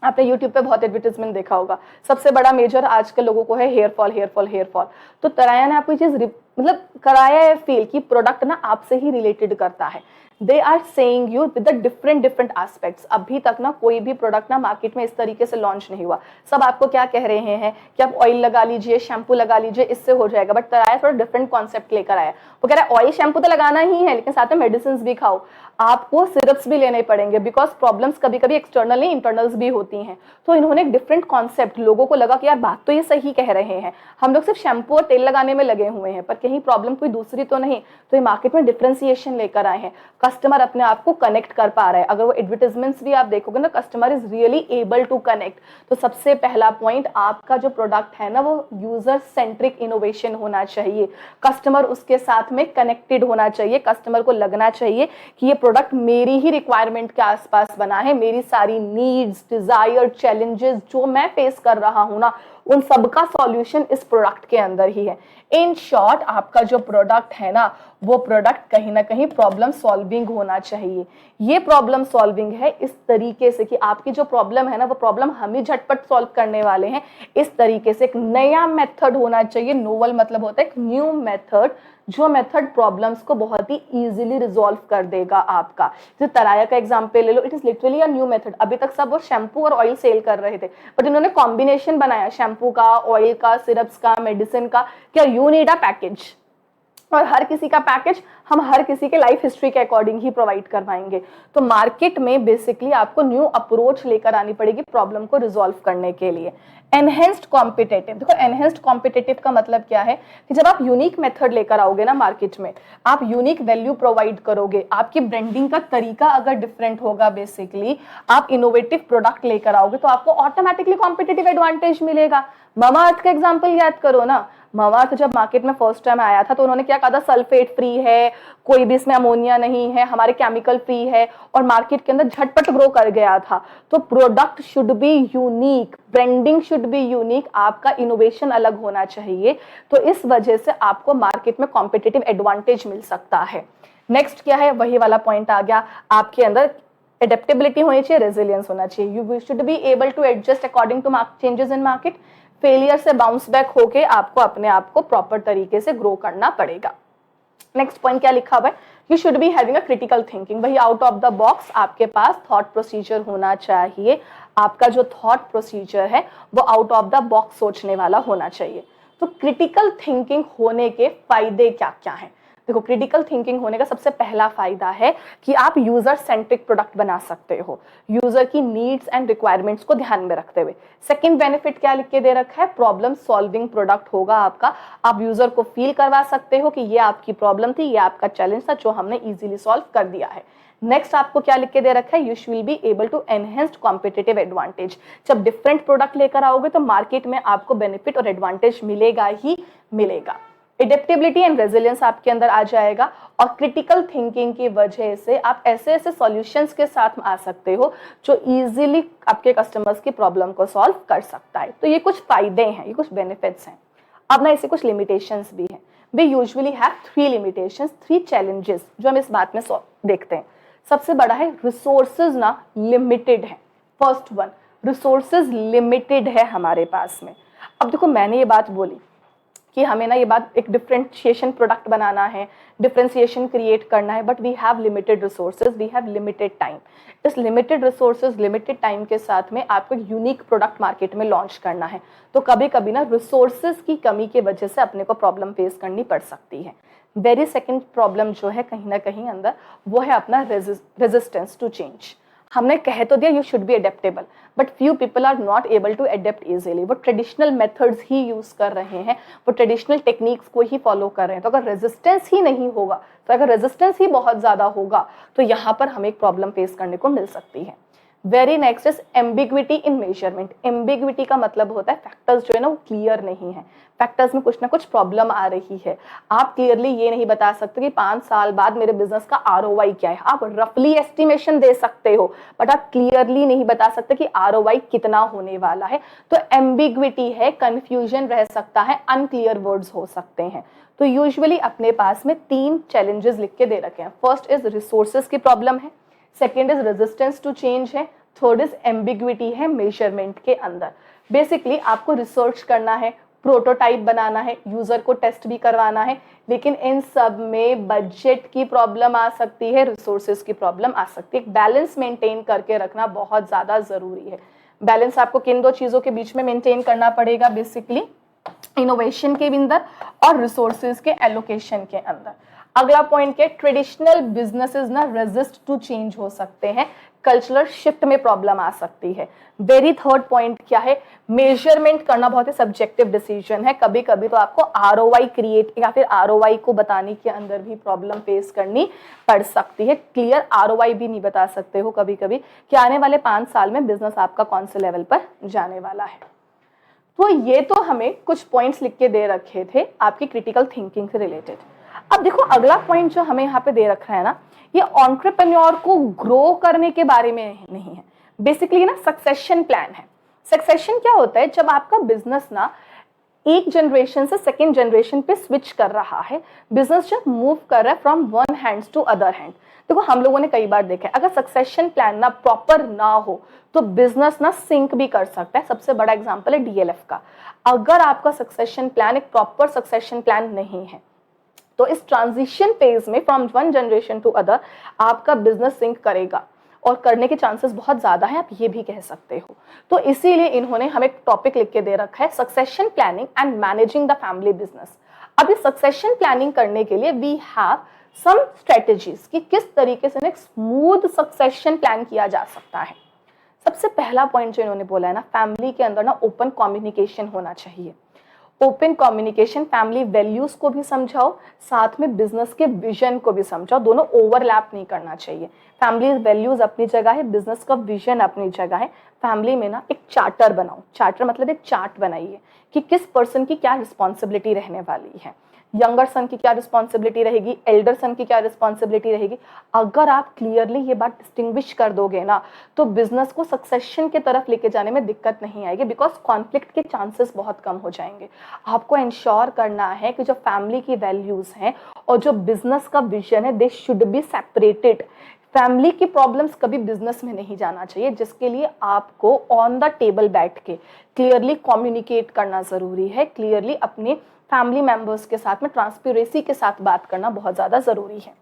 आपने यूट्यूब पे बहुत एडवर्टाइजमेंट देखा होगा। सबसे बड़ा मेजर आजकल लोगों को है hair fall hair fall hair fall. तो तराया ने आपको ये चीज मतलब कराया है फील कि प्रोडक्ट ना आपसे ही रिलेटेड करता है। They are saying you with the different different aspects. अभी तक ना कोई भी प्रोडक्ट ना मार्केट में इस तरीके से लॉन्च नहीं हुआ। सब आपको क्या कह रहे हैं कि आप ऑयल लगा लीजिए, शैम्पू लगा लीजिए, इससे हो जाएगा। बट तराया थोड़ा डिफरेंट कॉन्सेप्ट लेकर आया। वो कह रहा है ऑयल शैम्पू तो लगाना ही है, लेकिन साथ में मेडिसिन भी खाओ, आपको सिरप्स भी लेने पड़ेंगे, बिकॉज प्रॉब्लम्स कभी कभी एक्सटर्नल नहीं इंटरनल्स भी होती हैं। तो इन्होंने एक डिफरेंट कॉन्सेप्ट, लोगों को लगा कि यार बात तो ये सही कह रहे हैं, हम लोग सिर्फ शैम्पू और तेल लगाने में लगे हुए हैं, पर कहीं प्रॉब्लम कोई दूसरी तो नहीं। तो ये मार्केट में डिफरेंशिएशन लेकर आए हैं। कस्टमर अपने आप को कनेक्ट कर पा रहा है। अगर वो एडवर्टाइजमेंट्स भी आप देखोगे ना, customer is really able to connect. तो सबसे पहला पॉइंट, आपका जो प्रोडक्ट है ना वो यूजर सेंट्रिक इनोवेशन होना चाहिए। कस्टमर उसके साथ में कनेक्टेड होना चाहिए। कस्टमर को लगना चाहिए कि ये प्रोडक्ट मेरी ही रिक्वायरमेंट के आसपास बना है, मेरी सारी नीड्स, डिजायर, चैलेंजेस जो मैं फेस कर रहा हूं ना, उन सबका सॉल्यूशन इस प्रोडक्ट के अंदर ही है। इन शॉर्ट, आपका जो प्रोडक्ट है ना वो प्रोडक्ट कहीं ना कहीं प्रॉब्लम सॉल्विंग होना चाहिए। ये प्रॉब्लम सॉल्विंग है इस तरीके से कि आपकी जो प्रॉब्लम है ना वो प्रॉब्लम हम ही झटपट सॉल्व करने वाले हैं। इस तरीके से एक नया मेथड होना चाहिए। नोवल मतलब होता है एक न्यू मेथड, जो मेथड प्रॉब्लम्स को बहुत ही इजीली रिजॉल्व कर देगा आपका। जैसे तराया का एग्जांपल ले लो, it is literally a new method. अभी तक सब वो शैम्पू और ऑयल सेल कर रहे थे, बट इन्होंने कॉम्बिनेशन बनाया शैम्पू का, ऑयल का, सिरप्स का, मेडिसिन का। क्या यू नीड अ पैकेज, और हर किसी का पैकेज हम हर किसी के लाइफ हिस्ट्री के अकॉर्डिंग ही प्रोवाइड करवाएंगे। तो मार्केट में बेसिकली आपको न्यू अप्रोच लेकर आनी पड़ेगी प्रॉब्लम को रिजॉल्व करने के लिए। एनहेंस्ड कॉम्पिटेटिव, देखो एनहेंस्ड कॉम्पिटेटिव का मतलब क्या है कि जब आप यूनिक मेथड लेकर आओगे ना मार्केट में, आप यूनिक वैल्यू प्रोवाइड करोगे, आपकी ब्रांडिंग का तरीका अगर डिफरेंट होगा, बेसिकली आप इनोवेटिव प्रोडक्ट लेकर आओगे, तो आपको ऑटोमेटिकली कॉम्पिटेटिव एडवांटेज मिलेगा। मामाअर्थ का एग्जांपल याद करो ना। मामाअर्थ जब मार्केट में फर्स्ट टाइम आया था तो उन्होंने क्या कहा था, सल्फेट फ्री है, कोई भी इसमें अमोनिया नहीं है, हमारे केमिकल फ्री है, और मार्केट के अंदर झटपट ग्रो कर गया था। तो product should be unique, branding should be unique, आपका इनोवेशन अलग होना चाहिए। तो इस वजह से आपको मार्केट में कॉम्पिटिटिव एडवांटेज मिल सकता है। नेक्स्ट क्या है, वही वाला पॉइंट आ गया, आपके अंदर एडेप्टेबिलिटी होनी चाहिए, रेजिलियंस होना चाहिए। You should be able to adjust according to changes in market. Failure से बाउंस बैक होके आपको अपने आप को प्रॉपर तरीके से ग्रो करना पड़ेगा। नेक्स्ट पॉइंट क्या लिखा हुआ है, you should be having a critical thinking. वही आउट ऑफ द बॉक्स आपके पास थॉट प्रोसीजर होना चाहिए। आपका जो थॉट प्रोसीजर है वो आउट ऑफ द बॉक्स सोचने वाला होना चाहिए। तो क्रिटिकल थिंकिंग होने के फायदे क्या क्या हैं? देखो, क्रिटिकल थिंकिंग होने का सबसे पहला फायदा है कि आप यूजर सेंट्रिक प्रोडक्ट बना सकते हो, यूजर की नीड्स एंड रिक्वायरमेंट्स को ध्यान में रखते हुए। सेकंड बेनिफिट क्या लिख के दे रखा है, प्रॉब्लम सॉल्विंग प्रोडक्ट होगा आपका। आप यूजर को फील करवा सकते हो कि ये आपकी प्रॉब्लम थी, ये आपका चैलेंज था, जो हमने इजीली सॉल्व कर दिया है। नेक्स्ट आपको क्या लिख के दे रखा है, you will be able to enhanced competitive advantage. जब डिफरेंट प्रोडक्ट लेकर आओगे तो मार्केट में आपको बेनिफिट और एडवांटेज मिलेगा ही मिलेगा। एडेप्टेबिलिटी एंड रेजिलियंस आपके अंदर आ जाएगा, और क्रिटिकल थिंकिंग की वजह से आप ऐसे ऐसे सॉल्यूशंस के साथ आ सकते हो जो इजीली आपके कस्टमर्स की प्रॉब्लम को सॉल्व कर सकता है। तो ये कुछ फायदे हैं, ये कुछ बेनिफिट्स हैं। अब ना इसे कुछ लिमिटेशंस भी हैं। We usually have 3 limitations, 3 challenges जो हम इस बात में देखते हैं। सबसे बड़ा है रिसोर्सेज ना लिमिटेड है। फर्स्ट वन, रिसोर्सेज लिमिटेड है हमारे पास में। अब देखो, मैंने ये बात बोली कि हमें ना ये बात एक डिफरेंशिएशन प्रोडक्ट बनाना है, डिफरेंशिएशन क्रिएट करना है, but we have limited resources, we have limited time. इस लिमिटेड रिसोर्सेज, लिमिटेड टाइम के साथ में आपको एक यूनिक प्रोडक्ट मार्केट में लॉन्च करना है। तो कभी कभी ना रिसोर्सेज की कमी की वजह से अपने को प्रॉब्लम फेस करनी पड़ सकती है। वेरी सेकेंड प्रॉब्लम जो है कहीं ना कहीं अंदर, वो है अपना रेजिस्टेंस टू चेंज। हमने कह तो दिया you should be adaptable, but few people are not able to adapt easily. वो ट्रेडिशनल मेथड्स ही यूज कर रहे हैं, वो ट्रेडिशनल टेक्निक्स को ही फॉलो कर रहे हैं। तो अगर रेजिस्टेंस ही नहीं होगा, तो अगर रेजिस्टेंस ही बहुत ज्यादा होगा, तो यहाँ पर हमें एक प्रॉब्लम फेस करने को मिल सकती है। Very next is ambiguity in measurement. Ambiguity का मतलब होता है फैक्टर्स जो है ना वो क्लियर नहीं है, फैक्टर्स में कुछ ना कुछ प्रॉब्लम आ रही है। आप क्लियरली ये नहीं बता सकते कि 5 साल बाद मेरे बिजनेस का ROI क्या है। आप रफली एस्टिमेशन दे सकते हो, बट आप क्लियरली नहीं बता सकते कि ROI कितना होने वाला है। तो एम्बिग्विटी है, कंफ्यूजन रह सकता है, अनक्लियर वर्ड्स हो सकते हैं। तो यूजुअली अपने पास में 3 चैलेंजेस लिख के दे रखे हैं। फर्स्ट इज रिसोर्सेज की प्रॉब्लम है, second is resistance to change है, थर्ड इज एम्बिग्विटी है मेजरमेंट के अंदर। बेसिकली आपको रिसर्च करना है, प्रोटोटाइप बनाना है, यूजर को टेस्ट भी करवाना है, लेकिन इन सब में बजट की प्रॉब्लम आ सकती है, रिसोर्सेज की प्रॉब्लम आ सकती है। एक बैलेंस मेंटेन करके रखना बहुत ज्यादा जरूरी है। बैलेंस आपको किन दो चीजों के बीच में मेंटेन करना पड़ेगा, बेसिकली इनोवेशन के अंदर और रिसोर्सेज के एलोकेशन के अंदर। अगला पॉइंट क्या, ट्रेडिशनल बिजनेसेस ना रेजिस्ट टू चेंज हो सकते हैं, कल्चरल शिफ्ट में प्रॉब्लम आ सकती है। वेरी थर्ड पॉइंट क्या है, मेजरमेंट करना बहुत ही सब्जेक्टिव डिसीजन है, कभी कभी तो आपको आरओआई क्रिएट या फिर आरओआई को बताने के अंदर भी प्रॉब्लम फेस करनी पड़ सकती है। क्लियर आरओआई भी नहीं बता सकते हो कभी कभी कि आने वाले 5 साल में बिजनेस आपका कौन से लेवल पर जाने वाला है। तो ये तो हमें कुछ पॉइंट्स लिख के दे रखे थे आपकी क्रिटिकल थिंकिंग से रिलेटेड। अब देखो अगला पॉइंट जो हमें यहाँ पे दे रखा है ना, ये एंटरप्रेन्योर को ग्रो करने के बारे में नहीं है, बेसिकली ना सक्सेशन प्लान है। सक्सेशन क्या होता है, जब आपका बिजनेस ना एक जनरेशन से सेकेंड जनरेशन पे स्विच कर रहा है, बिजनेस जब मूव कर रहा है from one hands to other hand. देखो हम लोगों ने कई बार देखा है, अगर सक्सेशन प्लान ना प्रॉपर ना हो तो बिजनेस ना सिंक भी कर सकता है। सबसे बड़ा एग्जांपल है डीएलएफ का। अगर आपका सक्सेशन प्लान एक प्रॉपर सक्सेशन प्लान नहीं है तो इस ट्रांजिशन फेज में from one generation to other आपका बिजनेस सिंक करेगा और करने के चांसेस बहुत ज्यादा है, आप ये भी कह सकते हो। तो इसीलिए इन्होंने हमें टॉपिक लिख के दे रखा है, succession planning and managing the family business. अब इस सक्सेशन प्लानिंग करने के लिए वी हैव सम स्ट्रेटेजीज कि किस तरीके से एक स्मूथ सक्सेशन प्लान किया जा सकता है। सबसे पहला पॉइंट जो इन्होंने बोला है ना, फैमिली के अंदर ना ओपन कम्युनिकेशन होना चाहिए। ओपन कम्युनिकेशन, फैमिली वैल्यूज को भी समझाओ, साथ में बिजनेस के विजन को भी समझाओ, दोनों ओवरलैप नहीं करना चाहिए। फैमिली वैल्यूज अपनी जगह है, बिजनेस का विजन अपनी जगह है। फैमिली में ना एक चार्टर बनाओ, चार्टर मतलब एक चार्ट बनाइए कि किस पर्सन की क्या रिस्पॉन्सिबिलिटी रहने वाली है, यंगर सन की क्या रिस्पॉन्सिबिलिटी रहेगी, एल्डर सन की क्या रिस्पॉन्सिबिलिटी रहेगी। अगर आप क्लियरली ये बात डिस्टिंग्विश कर दोगे ना तो बिजनेस को सक्सेशन की तरफ लेके जाने में दिक्कत नहीं आएगी, बिकॉज कॉन्फ्लिक्ट के चांसेस बहुत कम हो जाएंगे। आपको इंश्योर करना है कि जो फैमिली की वैल्यूज हैं और जो बिजनेस का विजन है they should be separated. Family की प्रॉब्लम्स कभी बिजनेस में नहीं जाना चाहिए, जिसके लिए आपको ऑन द टेबल बैठ के क्लियरली कम्युनिकेट करना जरूरी है। क्लियरली अपने फैमिली मेंबर्स के साथ में ट्रांसपेरेंसी के साथ बात करना बहुत ज्यादा जरूरी है।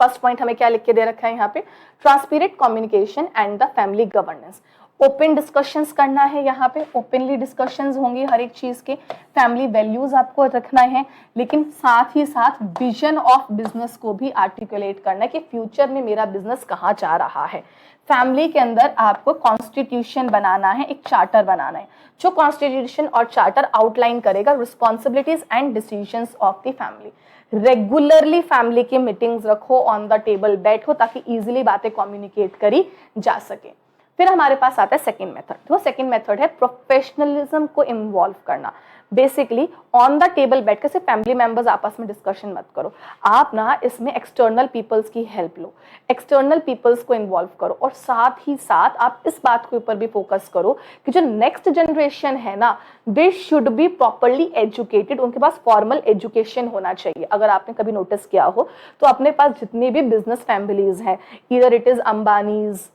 फर्स्ट पॉइंट हमें क्या लिख के दे रखा है यहाँ पे, transparent communication and the family governance. Open discussions करना है, यहाँ पे ओपनली डिस्कशंस होंगी हर एक चीज के। फैमिली वैल्यूज आपको रखना है, लेकिन साथ ही साथ विजन ऑफ बिजनेस को भी आर्टिकुलेट करना है कि फ्यूचर में मेरा बिजनेस कहाँ जा रहा है। फैमिली के अंदर आपको कॉन्स्टिट्यूशन बनाना है, एक चार्टर बनाना है, जो कॉन्स्टिट्यूशन और चार्टर आउटलाइन करेगा responsibilities and decisions of the family. Regularly family की मीटिंग्स रखो, ऑन द टेबल बैठो, ताकि इजीली बातें कम्युनिकेट करी जा सके। फिर हमारे पास आता है सेकंड मेथड। वो सेकंड मेथड है प्रोफेशनलिज्म को इन्वॉल्व करना। बेसिकली ऑन द टेबल बैठ के सिर्फ फैमिली मेंबर्स आपस में डिस्कशन मत करो, आप ना इसमें एक्सटर्नल पीपल्स की हेल्प लो, एक्सटर्नल पीपल्स को इन्वॉल्व करो, और साथ ही साथ आप इस बात के ऊपर भी फोकस करो कि जो नेक्स्ट जनरेशन है ना, they should be properly educated, उनके पास फॉर्मल एजुकेशन होना चाहिए। अगर आपने कभी नोटिस किया हो तो अपने पास जितनी भी बिजनेस फैमिलीज हैं, either it is Ambanis,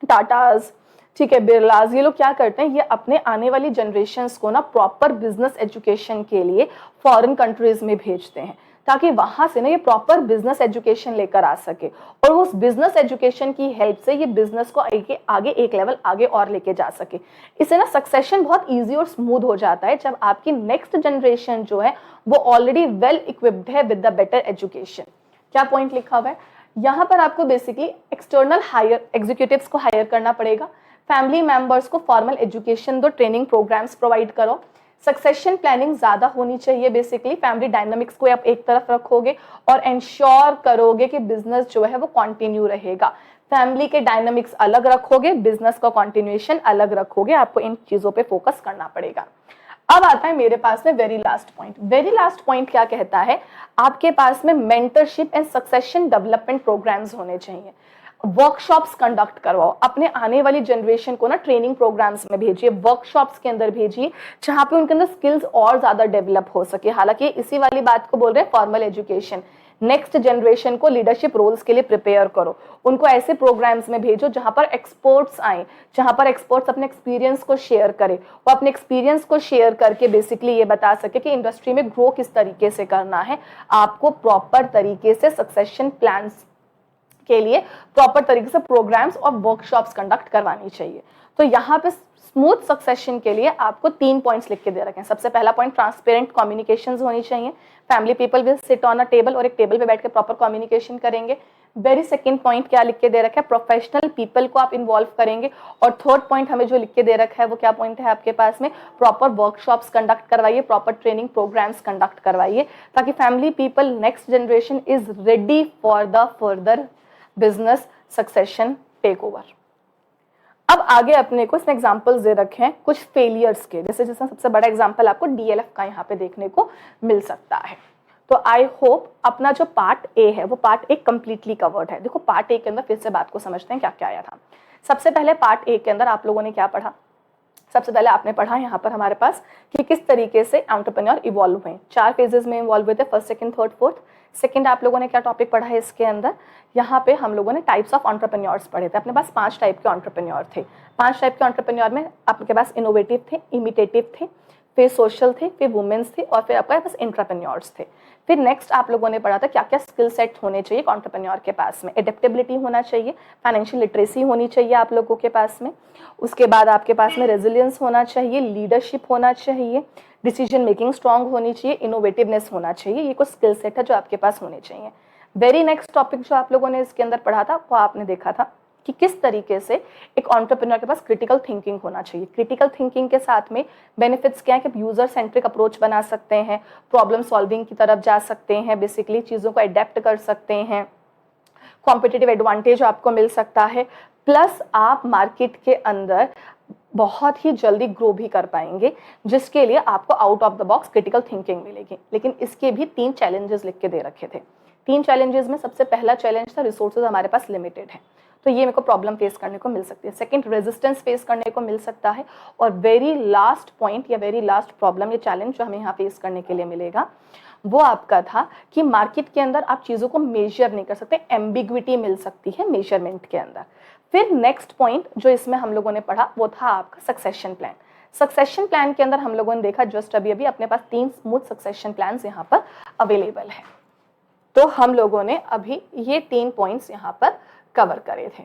Tatas, ठीक है, बिरलाज, ये लोग क्या करते हैं, ये अपने आने वाली जनरेशन्स को ना प्रॉपर बिजनेस एजुकेशन के लिए फॉरेन कंट्रीज में भेजते हैं, ताकि वहां से ना ये प्रॉपर बिजनेस एजुकेशन लेकर आ सके, और उस बिजनेस एजुकेशन की हेल्प से ये बिजनेस को आगे एक लेवल आगे और लेके जा सके। इससे ना सक्सेशन बहुत ईजी और स्मूथ हो जाता है जब आपकी नेक्स्ट जनरेशन जो है वो ऑलरेडी वेल इक्विप्ड है विद द बेटर एजुकेशन। क्या पॉइंट लिखा हुआ है यहाँ पर, आपको बेसिकली एक्सटर्नल हायर एग्जीक्यूटिव्स को हायर करना पड़ेगा, फैमिली मेंबर्स को फॉर्मल एजुकेशन दो, ट्रेनिंग प्रोग्राम्स प्रोवाइड करो, सक्सेशन प्लानिंग ज्यादा होनी चाहिए। बेसिकली फैमिली डायनामिक्स को आप एक तरफ रखोगे और इंश्योर करोगे कि बिजनेस जो है वो कंटिन्यू रहेगा। फैमिली के डायनामिक्स अलग रखोगे, बिजनेस का कंटिन्यूएशन अलग रखोगे, आपको इन चीजों पे फोकस करना पड़ेगा। अब आता है मेरे पास में very last point. Very last point क्या कहता है, आपके पास में mentorship and succession development programmes होने चाहिए। वर्कशॉप्स कंडक्ट करवाओ, अपने आने वाली जनरेशन को ना ट्रेनिंग प्रोग्राम्स में भेजिए, वर्कशॉप्स के अंदर भेजिए, जहां पे उनके अंदर स्किल्स और ज्यादा डेवलप हो सके। हालांकि इसी वाली बात को बोल रहे हैं फॉर्मल एजुकेशन, नेक्स्ट जनरेशन को लीडरशिप रोल्स के लिए प्रिपेयर करो, उनको ऐसे प्रोग्राम्स में भेजो जहां पर एक्सपर्ट्स आए, जहां पर एक्सपर्ट्स अपने एक्सपीरियंस को शेयर करें, वो अपने एक्सपीरियंस को शेयर करके बेसिकली ये बता सके कि इंडस्ट्री में ग्रो किस तरीके से करना है। आपको प्रॉपर तरीके से सक्सेशन प्लान्स के लिए प्रॉपर तरीके से प्रोग्राम्स और वर्कशॉप्स कंडक्ट करवानी चाहिए। तो यहाँ पे स्मूथ सक्सेशन के लिए आपको 3 पॉइंट्स लिख के दे रखे हैं। सबसे पहला पॉइंट, ट्रांसपेरेंट कम्युनिकेशंस होनी चाहिए। Family people will sit on a table, और एक टेबल पे बैठ के प्रॉपर कम्युनिकेशन करेंगे। वेरी सेकंड पॉइंट क्या लिख के दे रखा है, प्रोफेशनल पीपल को आप इन्वॉल्व करेंगे। और थर्ड पॉइंट हमें जो लिख के दे रखा है वो क्या पॉइंट है आपके पास में, प्रॉपर वर्कशॉप्स कंडक्ट करवाइए, प्रॉपर ट्रेनिंग प्रोग्राम्स कंडक्ट करवाइए, ताकि family people next generation is ready for the further business succession take over. अब आगे अपने को इसमें एग्जांपल्स दे रखे हैं कुछ फेलियर्स के, जैसे सबसे बड़ा एग्जांपल आपको डीएलएफ का यहाँ पे देखने को मिल सकता है। तो आई होप अपना जो पार्ट ए है वो पार्ट ए कंप्लीटली कवर्ड है। देखो पार्ट ए के अंदर फिर से बात को समझते हैं क्या क्या आया था। सबसे पहले पार्ट ए के अंदर आप लोगों ने क्या पढ़ा, सबसे पहले आपने पढ़ा यहाँ पर हमारे पास कि किस तरीके से एंटरप्रेन्योर इवॉल्व हुए, 4 फेजेस में इवॉल्व हुए थे, first second third fourth. Second आप लोगों ने क्या टॉपिक पढ़ा है इसके अंदर, यहाँ पे हम लोगों ने टाइप्स ऑफ एंटरप्रेन्योर्स पढ़े थे। अपने पास 5 टाइप के एंटरप्रेन्योर थे। 5 टाइप के एंटरप्रेन्योर में आपके पास इनोवेटिव थे, इमिटेटिव थे, फिर सोशल थे, फिर वुमेन्स थे, और फिर आपके पास एंटरप्रेन्योर्स थे। फिर नेक्स्ट आप लोगों ने पढ़ा था क्या क्या स्किल सेट होने चाहिए एंटरप्रेन्योर के पास में। एडेप्टेबिलिटी होना चाहिए, फाइनेंशियल लिटरेसी होनी चाहिए आप लोगों के पास में, उसके बाद आपके पास में रेजिलियंस होना चाहिए, लीडरशिप होना चाहिए, डिसीजन मेकिंग स्ट्रांग होनी चाहिए, इनोवेटिवनेस होना चाहिए। ये कुछ स्किल सेट है जो आपके पास होने चाहिए। वेरी नेक्स्ट टॉपिक जो आप लोगों ने इसके अंदर पढ़ा था वो आपने देखा था कि किस तरीके से एक एंटरप्रेन्योर के पास क्रिटिकल थिंकिंग होना चाहिए। क्रिटिकल थिंकिंग के साथ में बेनिफिट्स क्या है कि यूजर सेंट्रिक अप्रोच बना सकते हैं, प्रॉब्लम सॉल्विंग की तरफ जा सकते हैं, बेसिकली चीज़ों को अडेप्ट कर सकते हैं, कॉम्पिटिटिव एडवांटेज आपको मिल सकता है, प्लस आप मार्केट के अंदर बहुत ही जल्दी ग्रो भी कर पाएंगे, जिसके लिए आपको out of the box critical thinking मिलेगी। लेकिन इसके भी 3 चैलेंजेस लिख के दे रखे थे। 3 चैलेंजेस में सबसे पहला चैलेंज था रिसोर्सेज हमारे पास लिमिटेड है, तो ये मेरे को प्रॉब्लम फेस करने को मिल सकती है। सेकंड, रेजिस्टेंस फेस करने को मिल सकता है। और वेरी लास्ट पॉइंट या वेरी लास्ट प्रॉब्लम या चैलेंज जो हमें यहाँ फेस करने के लिए मिलेगा वो आपका था कि मार्केट के अंदर आप चीज़ों को मेजर नहीं कर सकते, एम्बिग्विटी मिल सकती है मेजरमेंट के अंदर। फिर नेक्स्ट पॉइंट जो इसमें हम लोगों ने पढ़ा वो था आपका सक्सेशन प्लान। सक्सेशन प्लान के अंदर हम लोगों ने देखा जस्ट अभी अपने पास 3 स्मूथ सक्सेशन प्लान्स यहाँ पर अवेलेबल है। तो हम लोगों ने अभी ये 3 पॉइंट्स यहाँ पर कवर करे थे।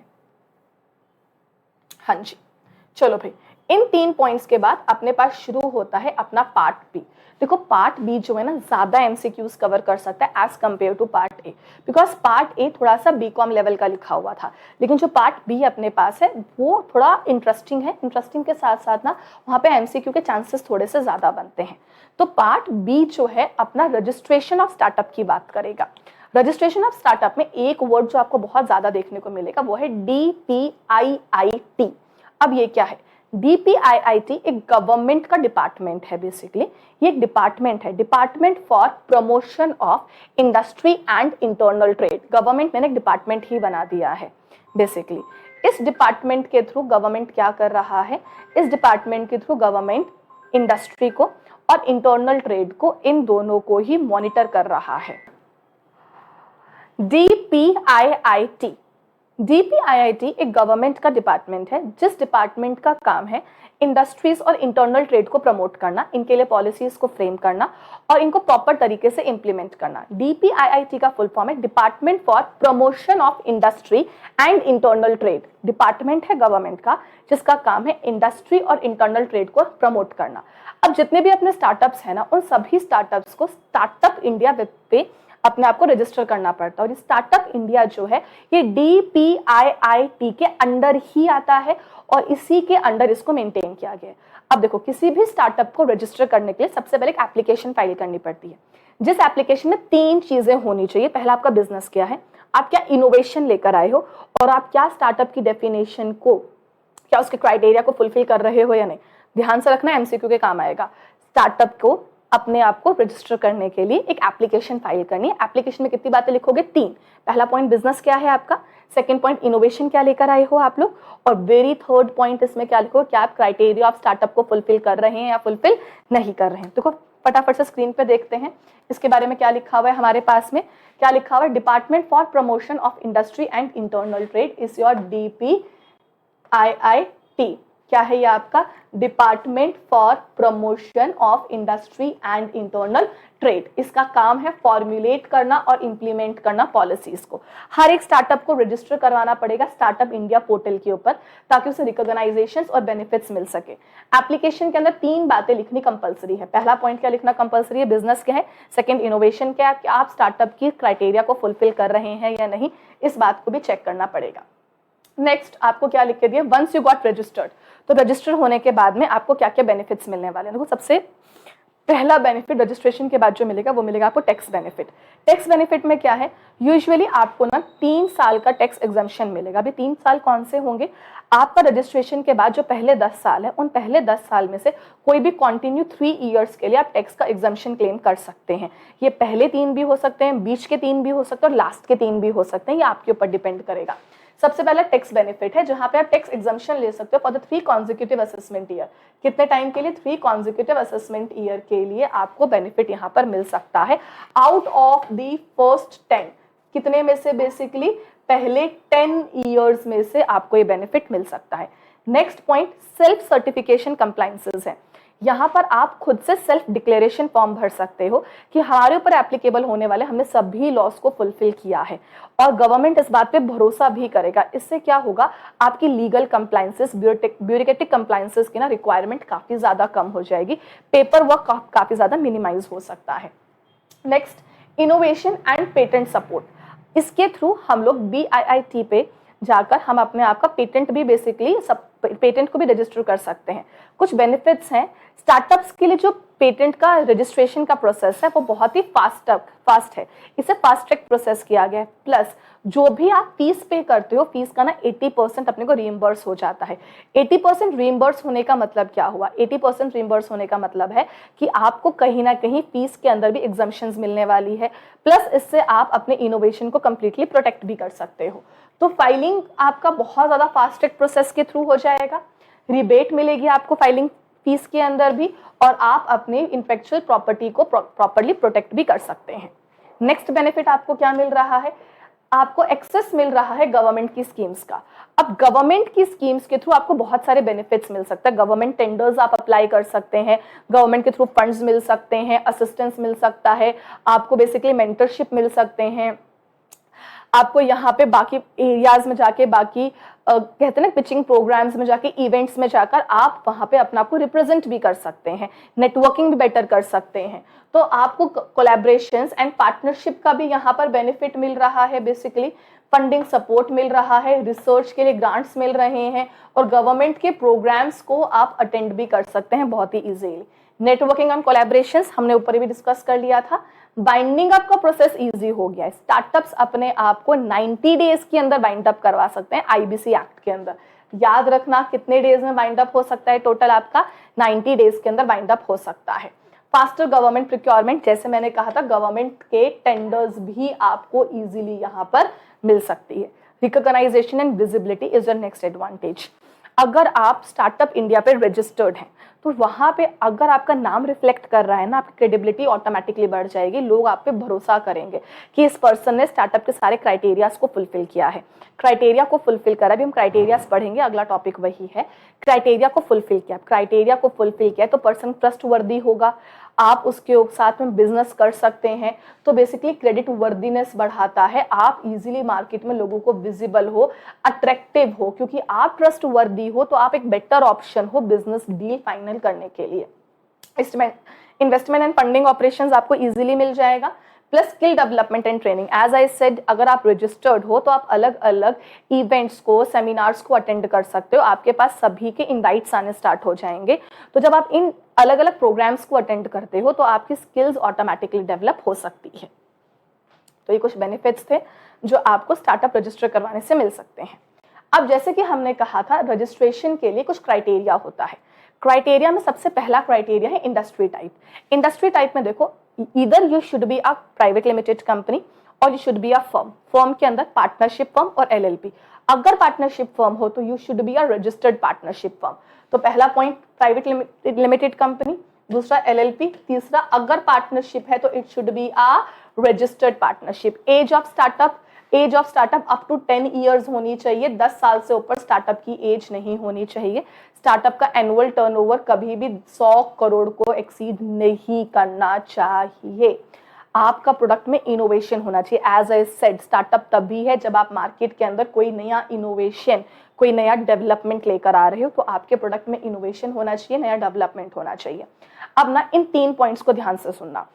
हाँ जी, चलो भाई, इन 3 पॉइंट्स के बाद अपने पास शुरू होता है अपना पार्ट बी। देखो पार्ट बी जो है ना ज्यादा एमसीक्यूज कवर कर सकता है as compared to part A, because part A थोड़ा सा बीकॉम लेवल का लिखा हुआ था, लेकिन जो पार्ट बी अपने पास है वो थोड़ा इंटरेस्टिंग है। इंटरेस्टिंग के साथ साथ ना वहाँ पे एमसीक्यू के चांसेस थोड़े से ज्यादा बनते हैं। तो पार्ट बी जो है अपना रजिस्ट्रेशन ऑफ स्टार्टअप की बात करेगा। रजिस्ट्रेशन ऑफ स्टार्टअप में एक वर्ड जो आपको बहुत ज्यादा देखने को मिलेगा वो है DPIIT। अब ये क्या है? DPIIT एक गवर्नमेंट का डिपार्टमेंट है। बेसिकली ये एक डिपार्टमेंट है, department for promotion of industry and internal trade. Government मैंने एक डिपार्टमेंट ही बना दिया है। बेसिकली इस डिपार्टमेंट के थ्रू गवर्नमेंट क्या कर रहा है, इस डिपार्टमेंट के थ्रू गवर्नमेंट इंडस्ट्री को और इंटरनल ट्रेड को, इन दोनों को ही मॉनिटर कर रहा है। DPIIT एक गवर्नमेंट का डिपार्टमेंट है जिस डिपार्टमेंट का काम है इंडस्ट्रीज और इंटरनल ट्रेड को प्रमोट करना, इनके लिए पॉलिसीज को फ्रेम करना और इनको प्रॉपर तरीके से इंप्लीमेंट करना। DPIIT का फुल फॉर्म है department for promotion of industry and internal trade. Department है गवर्नमेंट का जिसका काम है इंडस्ट्री और इंटरनल ट्रेड को प्रमोट करना। अब जितने भी अपने स्टार्टअप्स है ना, उन सभी स्टार्टअप्स को स्टार्टअप इंडिया वेब पे अपने आप को रजिस्टर करना पड़ता है। और स्टार्टअप इंडिया जो है ये DPIIT के अंडर ही आता है और इसी के अंडर इसको मेंटेन किया गया है। अब देखो किसी भी स्टार्टअप को रजिस्टर करने के लिए सबसे पहले एक एप्लीकेशन फाइल करनी पड़ती है, जिस एप्लीकेशन में 3 चीजें होनी चाहिए। पहला आपका बिजनेस क्या है, आप क्या इनोवेशन लेकर आए हो और आप क्या स्टार्टअप की डेफिनेशन को, क्या उसके क्राइटेरिया को फुलफिल कर रहे हो या नहीं। ध्यान से रखना, MCQ के काम आएगा। स्टार्टअप को अपने आप को रजिस्टर करने के लिए एक एप्लीकेशन फाइल करनी है। एप्लीकेशन में कितनी बातें लिखोगे? 3। पहला पॉइंट बिजनेस क्या है आपका, सेकंड पॉइंट इनोवेशन क्या लेकर आए हो आप लोग, और वेरी थर्ड पॉइंट इसमें क्या लिखो, क्या आप क्राइटेरिया ऑफ स्टार्टअप को फुलफिल कर रहे हैं या फुलफिल नहीं कर रहे हैं। देखो फटाफट से स्क्रीन पे देखते हैं इसके बारे में क्या लिखा हुआ है हमारे पास में। क्या लिखा हुआ है, department for promotion of industry and internal trade is your DPIIT। क्या है ये आपका, department for promotion of industry and internal trade. इसका काम है फॉर्मुलेट करना और इंप्लीमेंट करना पॉलिसीज को। हर एक स्टार्टअप को रजिस्टर करवाना पड़ेगा स्टार्टअप इंडिया पोर्टल के ऊपर ताकि उसे रिकॉग्नाइजेशंस और बेनिफिट्स मिल सके। एप्लीकेशन के अंदर 3 बातें लिखनी कंपलसरी है। पहला पॉइंट क्या लिखना कंपलसरी है, बिजनेस क्या है। सेकंड, इनोवेशन क्या है, कि आप स्टार्टअप की क्राइटेरिया को फुलफिल कर रहे हैं या नहीं, इस बात को भी चेक करना पड़ेगा। नेक्स्ट आपको क्या लिख के दिया, वंस यू गॉट रजिस्टर्ड, तो रजिस्टर होने के बाद में आपको क्या क्या बेनिफिट्स मिलने वाले हैं। देखो सबसे पहला बेनिफिट रजिस्ट्रेशन के बाद जो मिलेगा वो मिलेगा आपको टैक्स बेनिफिट। टैक्स बेनिफिट में क्या है, यूजुअली आपको ना 3 साल का टैक्स एग्जम्पशन मिलेगा। अभी 3 साल कौन से होंगे, आपका रजिस्ट्रेशन के बाद जो पहले 10 साल है उन पहले 10 साल में से कोई भी कंटिन्यू 3 इयर्स के लिए आप टैक्स का एग्जम्पशन क्लेम कर सकते हैं। ये पहले 3 भी हो सकते हैं, बीच के 3 भी हो सकते हैं और लास्ट के 3 भी हो सकते हैं, ये आपके ऊपर डिपेंड करेगा। सबसे पहला टैक्स बेनिफिट है जहां पे आप टैक्स एग्जम्पशन ले सकते हो for the 3 consecutive assessment year. कितने टाइम के लिए, 3 कॉन्जिक्यूटिव असेसमेंट ईयर के लिए आपको बेनिफिट यहां पर मिल सकता है। आउट ऑफ द फर्स्ट 10, कितने में से, बेसिकली पहले 10 ईयर्स में से आपको ये बेनिफिट मिल सकता है। Next point, self certification compliances है। यहाँ पर आप खुद से सेल्फ डिक्लेरेशन फॉर्म भर सकते हो कि हमारे ऊपर एप्लीकेबल होने वाले हमने सभी लॉस को फुलफिल किया है और गवर्नमेंट इस बात पे भरोसा भी करेगा। इससे क्या होगा, आपकी लीगल कंप्लायंसेस, ब्यूरोक्रेटिक कंप्लायंसेस की ना रिक्वायरमेंट काफी ज्यादा कम हो जाएगी, पेपर वर्क काफी ज्यादा मिनिमाइज हो सकता है। Next, innovation and patent support. इसके थ्रू हम लोग BIIT पे जाकर हम अपने आप का पेटेंट भी बेसिकली पेटेंट को भी रजिस्टर कर सकते हैं। कुछ बेनिफिट्स हैं स्टार्टअप्स के लिए। जो पेटेंट का रजिस्ट्रेशन का प्रोसेस है वो बहुत ही फास्ट है, इसे फास्ट ट्रैक प्रोसेस किया गया है। प्लस जो भी आप फीस पे करते हो, फीस का ना 80% अपने को रीइंबर्स हो जाता है। 80% रीइंबर्स होने का मतलब क्या हुआ, 80% रीइंबर्स होने का मतलब है कि आपको कहीं ना कहीं फीस के अंदर भी एग्जम्पशंस मिलने वाली है। प्लस इससे आप अपने इनोवेशन को कंप्लीटली प्रोटेक्ट भी कर सकते हो। तो फाइलिंग आपका बहुत ज्यादा फास्ट ट्रैक प्रोसेस के थ्रू हो जाएगा, रिबेट मिलेगी आपको फाइलिंग फीस के अंदर भी, और आप अपने इंटेलेक्चुअल प्रॉपर्टी को प्रॉपर्ली प्रोटेक्ट भी कर सकते हैं। नेक्स्ट बेनिफिट आपको क्या मिल रहा है, आपको एक्सेस मिल रहा है गवर्नमेंट की स्कीम्स का। अब गवर्नमेंट की स्कीम्स के थ्रू आपको बहुत सारे बेनिफिट्स मिल सकते हैं। गवर्नमेंट टेंडर्स आप अप्लाई कर सकते हैं, गवर्नमेंट के थ्रू फंड्स मिल सकते हैं, असिस्टेंस मिल सकता है, आपको बेसिकली मेंटरशिप मिल सकते हैं। आपको यहाँ पे बाकी एरियाज में जाके, बाकी कहते हैं ना पिचिंग प्रोग्राम्स में जाके, इवेंट्स में जाकर आप वहाँ पे अपना आपको रिप्रेजेंट भी कर सकते हैं, नेटवर्किंग भी बेटर कर सकते हैं। तो आपको कोलैबोरेशंस एंड पार्टनरशिप का भी यहाँ पर बेनिफिट मिल रहा है। बेसिकली फंडिंग सपोर्ट मिल रहा है, रिसर्च के लिए ग्रांट्स मिल रहे हैं और गवर्नमेंट के प्रोग्राम्स को आप अटेंड भी कर सकते हैं बहुत ही इजीली। नेटवर्किंग एंड कोलैबोरेशंस हमने ऊपर भी डिस्कस कर लिया था। बाइंडिंग अप का प्रोसेस इजी हो गया है। स्टार्टअप्स अपने आप को 90 डेज के अंदर बाइंड अप करवा सकते हैं IBC एक्ट के अंदर। याद रखना कितने डेज में बाइंड अप हो सकता है, टोटल आपका 90 डेज के अंदर बाइंड अप हो सकता है। फास्टर गवर्नमेंट प्रोक्योरमेंट, जैसे मैंने कहा था गवर्नमेंट के टेंडर्स भी आपको इजीली यहाँ पर मिल सकती है। Recognisation and visibility is the next advantage. अगर आप स्टार्टअप इंडिया पे रजिस्टर्ड हैं तो वहां पे अगर आपका नाम रिफ्लेक्ट कर रहा है ना, आपकी क्रेडिबिलिटी ऑटोमेटिकली बढ़ जाएगी। लोग आप पे भरोसा करेंगे कि इस पर्सन ने स्टार्टअप के सारे क्राइटेरियाज को फुलफिल किया है। क्राइटेरिया को फुलफिल करा, अभी हम क्राइटेरियाज पढ़ेंगे, अगला टॉपिक वही है। क्राइटेरिया को फुलफिल किया, क्राइटेरिया को फुलफिल किया तो पर्सन ट्रस्टवर्दी होगा, आप उसके साथ में बिजनेस कर सकते हैं। तो बेसिकली क्रेडिट वर्दीनेस बढ़ाता है, आप इजीली मार्केट में लोगों को विजिबल हो, अट्रैक्टिव हो, क्योंकि आप ट्रस्टवर्दी हो तो आप एक बेटर ऑप्शन हो बिजनेस डील फाइनल करने के लिए। इन्वेस्टमेंट एंड फंडिंग ऑपरेशंस आपको इजीली मिल जाएगा। Plus skill development and training, as I said अगर आप रजिस्टर्ड हो तो आप अलग अलग इवेंट्स को, सेमिनार्स को अटेंड कर सकते हो। आपके पास सभी के इनवाइट्स आने स्टार्ट हो जाएंगे। तो जब आप इन अलग अलग प्रोग्राम्स को अटेंड करते हो तो आपकी स्किल्स ऑटोमेटिकली डेवलप हो सकती है। तो ये कुछ बेनिफिट्स थे जो आपको स्टार्टअप रजिस्टर करवाने से मिल सकते हैं। अब जैसे कि हमने कहा था रजिस्ट्रेशन के लिए कुछ क्राइटेरिया होता है। क्राइटेरिया में सबसे पहला क्राइटेरिया है इंडस्ट्री टाइप। इंडस्ट्री टाइप में देखो, either you should be a private limited company और you should be a firm. Firm के अंदर पार्टनरशिप फर्म और LLP। अगर पार्टनरशिप फर्म हो तो you should be a registered partnership firm. तो पहला पॉइंट प्राइवेट लिमिटेड कंपनी, दूसरा LLP, तीसरा अगर पार्टनरशिप है तो it should be a registered partnership. Age of startup up to 10 years होनी चाहिए, 10 साल से ऊपर स्टार्टअप की एज नहीं होनी चाहिए। स्टार्टअप का एनुअल टर्नओवर कभी भी 100 करोड़ को एक्सीड नहीं करना चाहिए। आपका प्रोडक्ट में इनोवेशन होना चाहिए। एज आई सेड, स्टार्टअप तभी है जब आप मार्केट के अंदर कोई नया इनोवेशन, कोई नया डेवलपमेंट लेकर आ रहे हो, तो आपके प्रोडक्ट में इनोवेशन होना चाहिए, नया डेवलपमेंट होना चाहिए। अब ना इन 3 पॉइंट्स को ध्यान से सुनना,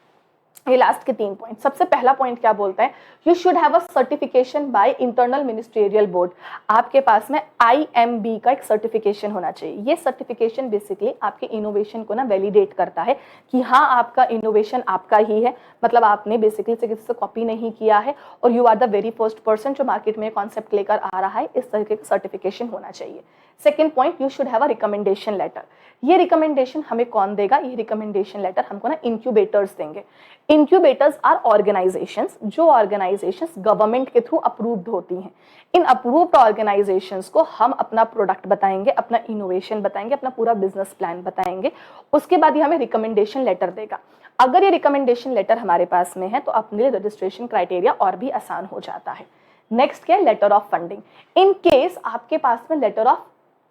ये लास्ट के 3 पॉइंट। सबसे पहला पॉइंट क्या बोलता है, you should have a certification by internal ministerial board. आपके पास में IMB का एक सर्टिफिकेशन होना चाहिए। ये सर्टिफिकेशन बेसिकली आपके इनोवेशन को ना वैलिडेट करता है कि हाँ आपका इनोवेशन आपका ही है, मतलब आपने बेसिकली से किसी से कॉपी नहीं किया है और you are the very first person जो मार्केट में कॉन्सेप्ट लेकर आ रहा है। इस तरीके का सर्टिफिकेशन होना चाहिए। Second point, you should have a recommendation letter. ये रिकमेंडेशन हमें कौन देगा, ये रिकमेंडेशन लेटर हमको ना इंक्यूबेटर्स देंगे। इंक्यूबेटर्स आर ऑर्गेनाइजेशंस, जो ऑर्गेनाइजेशंस गवर्नमेंट के थ्रू अप्रूव्ड होती हैं। इन अप्रूव्ड ऑर्गेनाइजेशंस को हम अपना प्रोडक्ट बताएंगे, अपना इनोवेशन बताएंगे, अपना पूरा बिजनेस प्लान बताएंगे। उसके बाद ये हमें रिकमेंडेशन लेटर देगा। अगर ये रिकमेंडेशन लेटर हमारे पास में है तो अपने लिए रजिस्ट्रेशन क्राइटेरिया और भी आसान हो जाता है। नेक्स्ट क्या है, letter of funding. In case आपके पास में लेटर ऑफ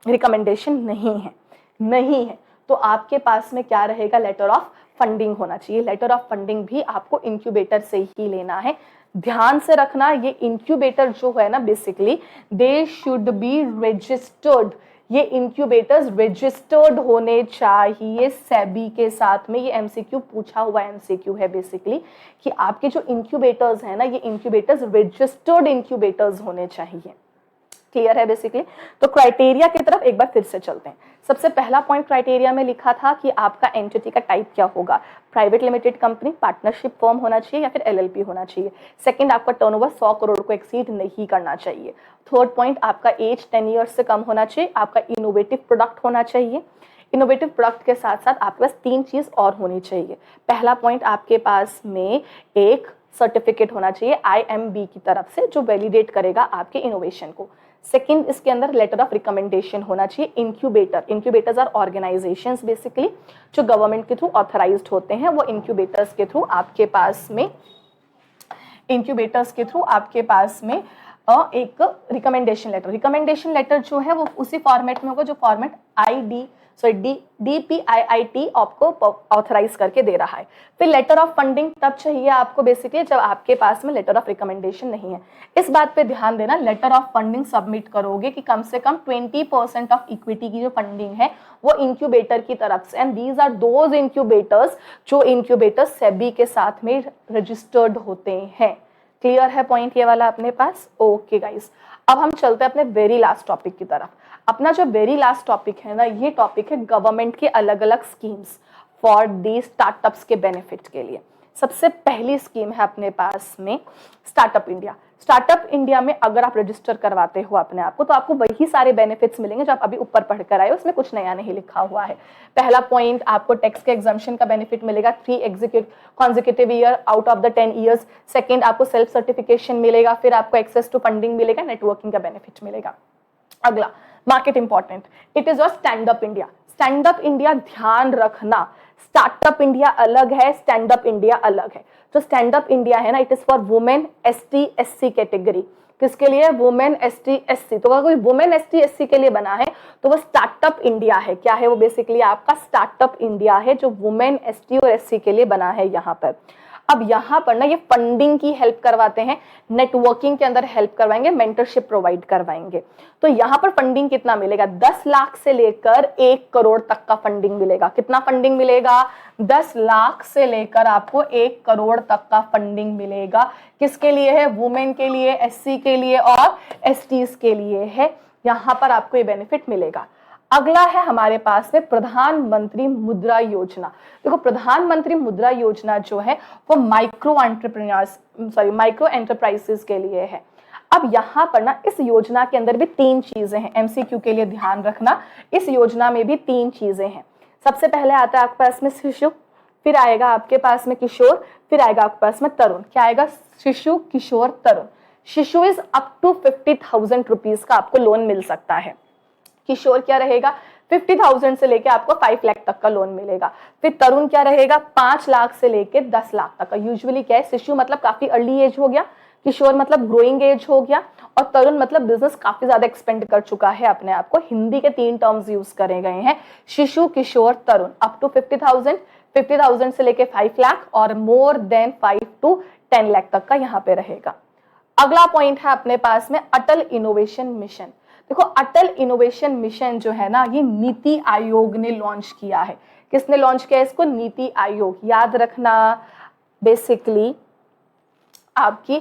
रिकमेंडेशन नहीं है तो आपके पास में क्या रहेगा, लेटर ऑफ फंडिंग होना चाहिए। लेटर ऑफ फंडिंग भी आपको इंक्यूबेटर से ही लेना है। ध्यान से रखना, ये इंक्यूबेटर जो है ना basically they should be registered. ये इंक्यूबेटर्स रजिस्टर्ड होने चाहिए सेबी के साथ में। ये MCQ पूछा हुआ MCQ है बेसिकली कि आपके जो इंक्यूबेटर्स हैं ना, ये इंक्यूबेटर्स रजिस्टर्ड इंक्यूबेटर्स होने चाहिए। क्लियर है बेसिकली। तो क्राइटेरिया की तरफ एक बार फिर से चलते हैं। सबसे पहला पॉइंट क्राइटेरिया में लिखा था कि आपका एंटिटी का टाइप क्या होगा, private limited company, partnership firm होना चाहिए या फिर LLP होना चाहिए। सेकंड, आपका टर्नओवर 100 करोड़ को एक्सीड नहीं करना चाहिए। थर्ड पॉइंट, आपका एज 10 ईयर्स से कम होना चाहिए। आपका इनोवेटिव प्रोडक्ट होना चाहिए। इनोवेटिव प्रोडक्ट के साथ साथ आपके पास 3 चीज और होनी चाहिए। पहला पॉइंट, आपके पास में एक सर्टिफिकेट होना चाहिए IMB की तरफ से जो वैलिडेट करेगा आपके इनोवेशन को। सेकंड, इसके अंदर लेटर ऑफ रिकमेंडेशन होना चाहिए। इंक्यूबेटर्स आर ऑर्गेनाइजेशंस बेसिकली जो गवर्नमेंट के थ्रू ऑथराइज्ड होते हैं। वो इंक्यूबेटर्स के थ्रू आपके पास में एक रिकमेंडेशन लेटर जो है वो उसी फॉर्मेट में होगा जो फॉर्मेट DPIIT आपको ऑथराइज करके दे रहा है। फिर लेटर ऑफ फंडिंग तब चाहिए आपको बेसिकली जब आपके पास में लेटर ऑफ रिकमेंडेशन नहीं है। इस बात पे ध्यान देना, लेटर ऑफ फंडिंग सबमिट करोगे कि कम से कम 20% ऑफ इक्विटी की जो फंडिंग है वो इंक्यूबेटर की तरफ से, and these are those incubators जो इंक्यूबेटर्स सेबी के साथ में रजिस्टर्ड होते हैं। क्लियर है पॉइंट ये वाला अपने पास? ओके गाइस, अब हम चलते हैं अपने वेरी लास्ट टॉपिक की तरफ। अपना जो वेरी लास्ट टॉपिक है ना, ये टॉपिक है गवर्नमेंट के अलग अलग स्कीम्स फॉर दी स्टार्टअप्स के बेनिफिट के लिए। सबसे पहली स्कीम है अपने पास में स्टार्टअप इंडिया। स्टार्टअप इंडिया में अगर आप रजिस्टर करवाते हो अपने आप को तो आपको वही सारे बेनिफिट्स मिलेंगे जो आप अभी ऊपर पढ़कर आए हो, उसमें कुछ नया नहीं लिखा हुआ है। पहला पॉइंट, आपको टैक्स के एग्जम्पशन का बेनिफिट मिलेगा 3 consecutive year out of the 10 years. Second, आपको सेल्फ सर्टिफिकेशन मिलेगा। फिर आपको एक्सेस टू फंडिंग मिलेगा, नेटवर्किंग का बेनिफिट मिलेगा। अगला market important, it is your stand up India. Stand up India ध्यान रखना, स्टार्टअप इंडिया अलग है, स्टैंड अप इंडिया अलग है। जो स्टैंड अप इंडिया है ना, it is for women ST SC category. किसके लिए? Women ST SC। तो अगर कोई वुमेन ST SC के लिए बना है तो वो स्टार्टअप इंडिया है। क्या है वो? बेसिकली आपका स्टार्टअप इंडिया है जो वुमेन ST और SC के लिए बना है यहाँ पर। अब यहाँ पर ना ये फंडिंग की हेल्प करवाते हैं, नेटवर्किंग के अंदर हेल्प करवाएंगे, मेंटरशिप प्रोवाइड करवाएंगे। तो यहाँ पर फंडिंग कितना मिलेगा? 10 लाख से लेकर 1 करोड़ तक का फंडिंग मिलेगा। कितना फंडिंग मिलेगा? 10 लाख से लेकर आपको 1 करोड़ तक का फंडिंग मिलेगा। किसके लिए है? वुमेन के लिए, SC के लिए और STs के लिए है। यहाँ पर आपको ये बेनिफिट मिलेगा। अगला है हमारे पास में प्रधानमंत्री मुद्रा योजना। देखो प्रधानमंत्री मुद्रा योजना जो है वो माइक्रो एंटरप्राइजेस के लिए है। अब यहाँ पर ना इस योजना के अंदर भी 3 चीजें हैं, MCQ के लिए ध्यान रखना। इस योजना में भी 3 चीजें हैं। सबसे पहले आता है आपके पास में शिशु, फिर आएगा आपके पास में किशोर, फिर आएगा आपके पास में तरुण। क्या आएगा? शिशु, किशोर, तरुण। शिशु इज अप टू 50,000 रुपीज का आपको लोन मिल सकता है। किशोर क्या रहेगा? 50,000 से लेके आपको 5 लाख तक का लोन मिलेगा। फिर तरुण क्या रहेगा, 5 लाख से लेके 10 लाख तक का। यूजुअली क्या है, शिशु मतलब काफी अर्ली एज हो गया, किशोर मतलब ग्रोइंग एज हो गया, और तरुण मतलब बिजनेस काफी ज्यादा एक्सपेंड कर चुका है अपने आप को। हिंदी के 3 टर्म्स यूज करे गए हैं, शिशु, किशोर, तरुण। अप टू 50,000 से लेके 5 लाख और मोर देन 5 to 10 लाख तक का यहाँ पे रहेगा। अगला पॉइंट है अपने पास में अटल इनोवेशन मिशन। देखो अटल इनोवेशन मिशन जो है ना, ये नीति आयोग ने लॉन्च किया है। किसने लॉन्च किया है इसको, नीति आयोग। याद रखना बेसिकली आपकी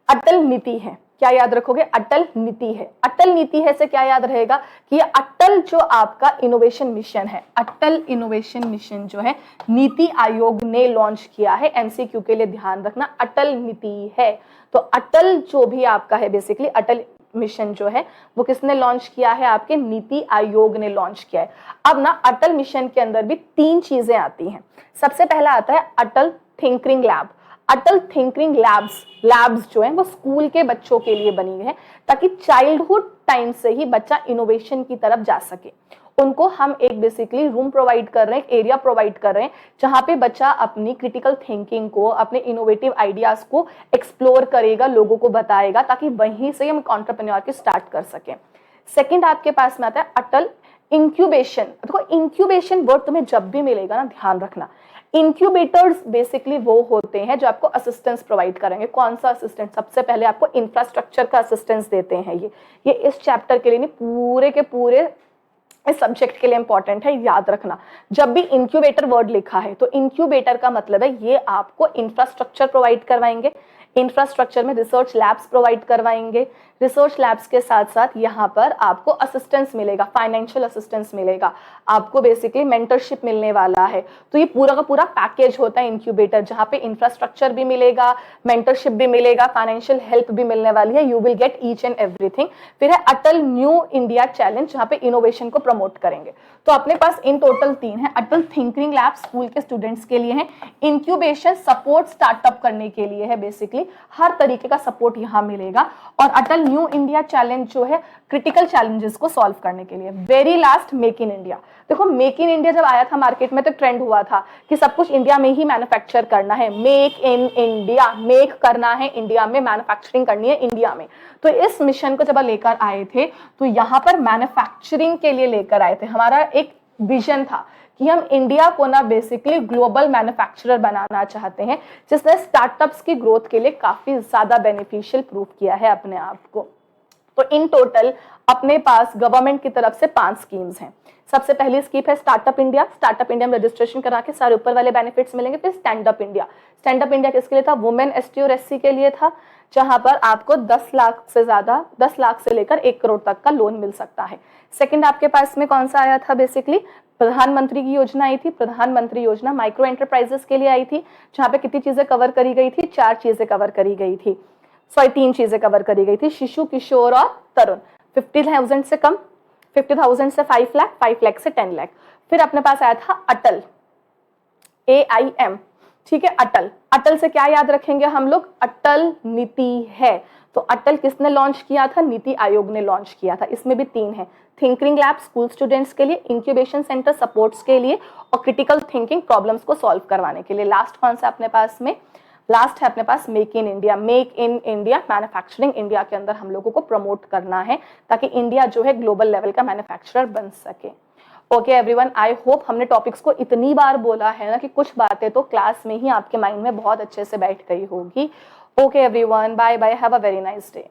अटल नीति है। क्या याद रखोगे, अटल नीति है। अटल नीति है से क्या याद रहेगा कि ये अटल जो आपका इनोवेशन मिशन है, अटल इनोवेशन मिशन जो है नीति आयोग ने लॉन्च किया है। एमसीक्यू के लिए ध्यान रखना, अटल नीति है। तो अटल जो भी आपका है बेसिकली अटल मिशन जो है वो किसने लॉन्च किया है, आपके नीति आयोग ने लॉन्च किया है। अब ना अटल मिशन के अंदर भी 3 चीजें आती हैं। सबसे पहला आता है अटल थिंकिंग लैब। अटल थिंकिंग लैब्स जो है वो स्कूल के बच्चों के लिए बनी है, ताकि चाइल्डहुड टाइम से ही बच्चा इनोवेशन की तरफ जा सके। उनको हम एक बेसिकली रूम प्रोवाइड कर रहे हैं, एक एरिया प्रोवाइड कर रहे हैं, जहां पे बच्चा अपनी क्रिटिकल थिंकिंग को, अपने इनोवेटिव आइडियाज को एक्सप्लोर करेगा, लोगों को बताएगा, ताकि वहीं से हम एंटरप्रेन्योर की स्टार्ट कर सकें। सेकंड आपके पास में आता है अटल इंक्यूबेशन। देखो इंक्यूबेशन वर्ड तुम्हें जब भी मिलेगा ना ध्यान रखना, इंक्यूबेटर्स बेसिकली वो होते हैं जो आपको असिस्टेंस प्रोवाइड करेंगे। कौन सा असिस्टेंस, सबसे पहले आपको इंफ्रास्ट्रक्चर का असिस्टेंस देते हैं। ये इस चैप्टर के लिए नहीं, पूरे के पूरे इस सब्जेक्ट के लिए इंपॉर्टेंट है, याद रखना। जब भी इंक्यूबेटर वर्ड लिखा है तो इंक्यूबेटर का मतलब है ये आपको इंफ्रास्ट्रक्चर प्रोवाइड करवाएंगे, इंफ्रास्ट्रक्चर में रिसर्च लैब्स प्रोवाइड करवाएंगे, रिसर्च लैब्स के साथ साथ यहाँ पर आपको असिस्टेंस मिलेगा, फाइनेंशियल असिस्टेंस मिलेगा, आपको बेसिकली मेंटरशिप मिलने वाला है। तो ये पूरा का पूरा पैकेज होता है इंक्यूबेटर, जहाँ पे इंफ्रास्ट्रक्चर भी मिलेगा, मेंटरशिप भी मिलेगा, फाइनेंशियल हेल्प भी मिलने वाली है। You will get each and everything. फिर है अटल न्यू इंडिया चैलेंज, जहाँ पे इनोवेशन को प्रमोट करेंगे। तो अपने पास इन टोटल 3 है। अटल थिंकिंग लैब स्कूल के स्टूडेंट्स के लिए है, इंक्यूबेशन सपोर्ट स्टार्टअप करने के लिए है, बेसिकली हर तरीके का सपोर्ट यहाँ मिलेगा, और अटल न्यू इंडिया चैलेंज जो है क्रिटिकल चैलेंजेस को सॉल्व करने के लिए। Very last make in India. देखो मेक इन इंडिया जब आया था मार्केट में तो ट्रेंड हुआ था कि सब कुछ इंडिया में ही मैन्युफैक्चर करना है, मेक इन इंडिया, मेक करना है इंडिया में, मैन्युफैक्चरिंग करनी है इंडिया में। तो इस मिशन को जब लेकर आए थे तो यहाँ पर मैन्युफैक्चरिंग के लिए लेकर आए थे। हमारा एक विजन था कि हम इंडिया को ना बेसिकली ग्लोबल मैन्युफैक्चरर बनाना चाहते हैं, जिसने स्टार्टअप्स की ग्रोथ के लिए काफी ज्यादा बेनिफिशियल प्रूव किया है अपने आप को। तो इन टोटल अपने पास गवर्नमेंट की तरफ से 5 स्कीम्स हैं। सबसे पहली स्कीम है स्टार्टअप इंडिया। स्टार्टअप इंडिया में रजिस्ट्रेशन करा के सारे ऊपर वाले बेनिफिट्स मिलेंगे। फिर stand up India. Stand up India किसके लिए था, वुमेन, एसटी और एससी के लिए था, जहां पर आपको 10 लाख से ज्यादा, 10 लाख से लेकर 1 करोड़ तक का लोन मिल सकता है। सेकंड आपके पास में कौन सा आया था, बेसिकली प्रधानमंत्री की योजना आई थी। प्रधानमंत्री योजना माइक्रो एंटरप्राइजेस के लिए आई थी, जहां पे कितनी चीजें कवर करी गई थी, 4 चीजें कवर करी गई थी, 3 चीजें कवर करी गई थी, शिशु, किशोर और तरुण। 50,000 से कम, 50,000 से 5 लाख, 5 लाख से 10 लाख। फिर अपने पास आया था अटल, AIM, ठीक है। अटल, अटल से क्या याद रखेंगे हम लोग, अटल नीति है। तो अटल किसने लॉन्च किया था, नीति आयोग ने लॉन्च किया था। इसमें भी 3 है, थिंकिंग लैब स्कूल स्टूडेंट्स के लिए, इंक्यूबेशन सेंटर सपोर्ट्स के लिए, और क्रिटिकल थिंकिंग प्रॉब्लम्स को सॉल्व करवाने के लिए। लास्ट कौन सा अपने पास में, लास्ट है अपने पास make in India. Make in India, manufacturing India के अंदर हम लोगों को प्रमोट करना है, ताकि इंडिया जो है ग्लोबल लेवल का मैन्युफैक्चरर बन सके। ओके एवरीवन, आई होप हमने टॉपिक्स को इतनी बार बोला है ना कि कुछ बातें तो क्लास में ही आपके माइंड में बहुत अच्छे से बैठ गई होगी। Okay everyone, bye bye, have a very nice day.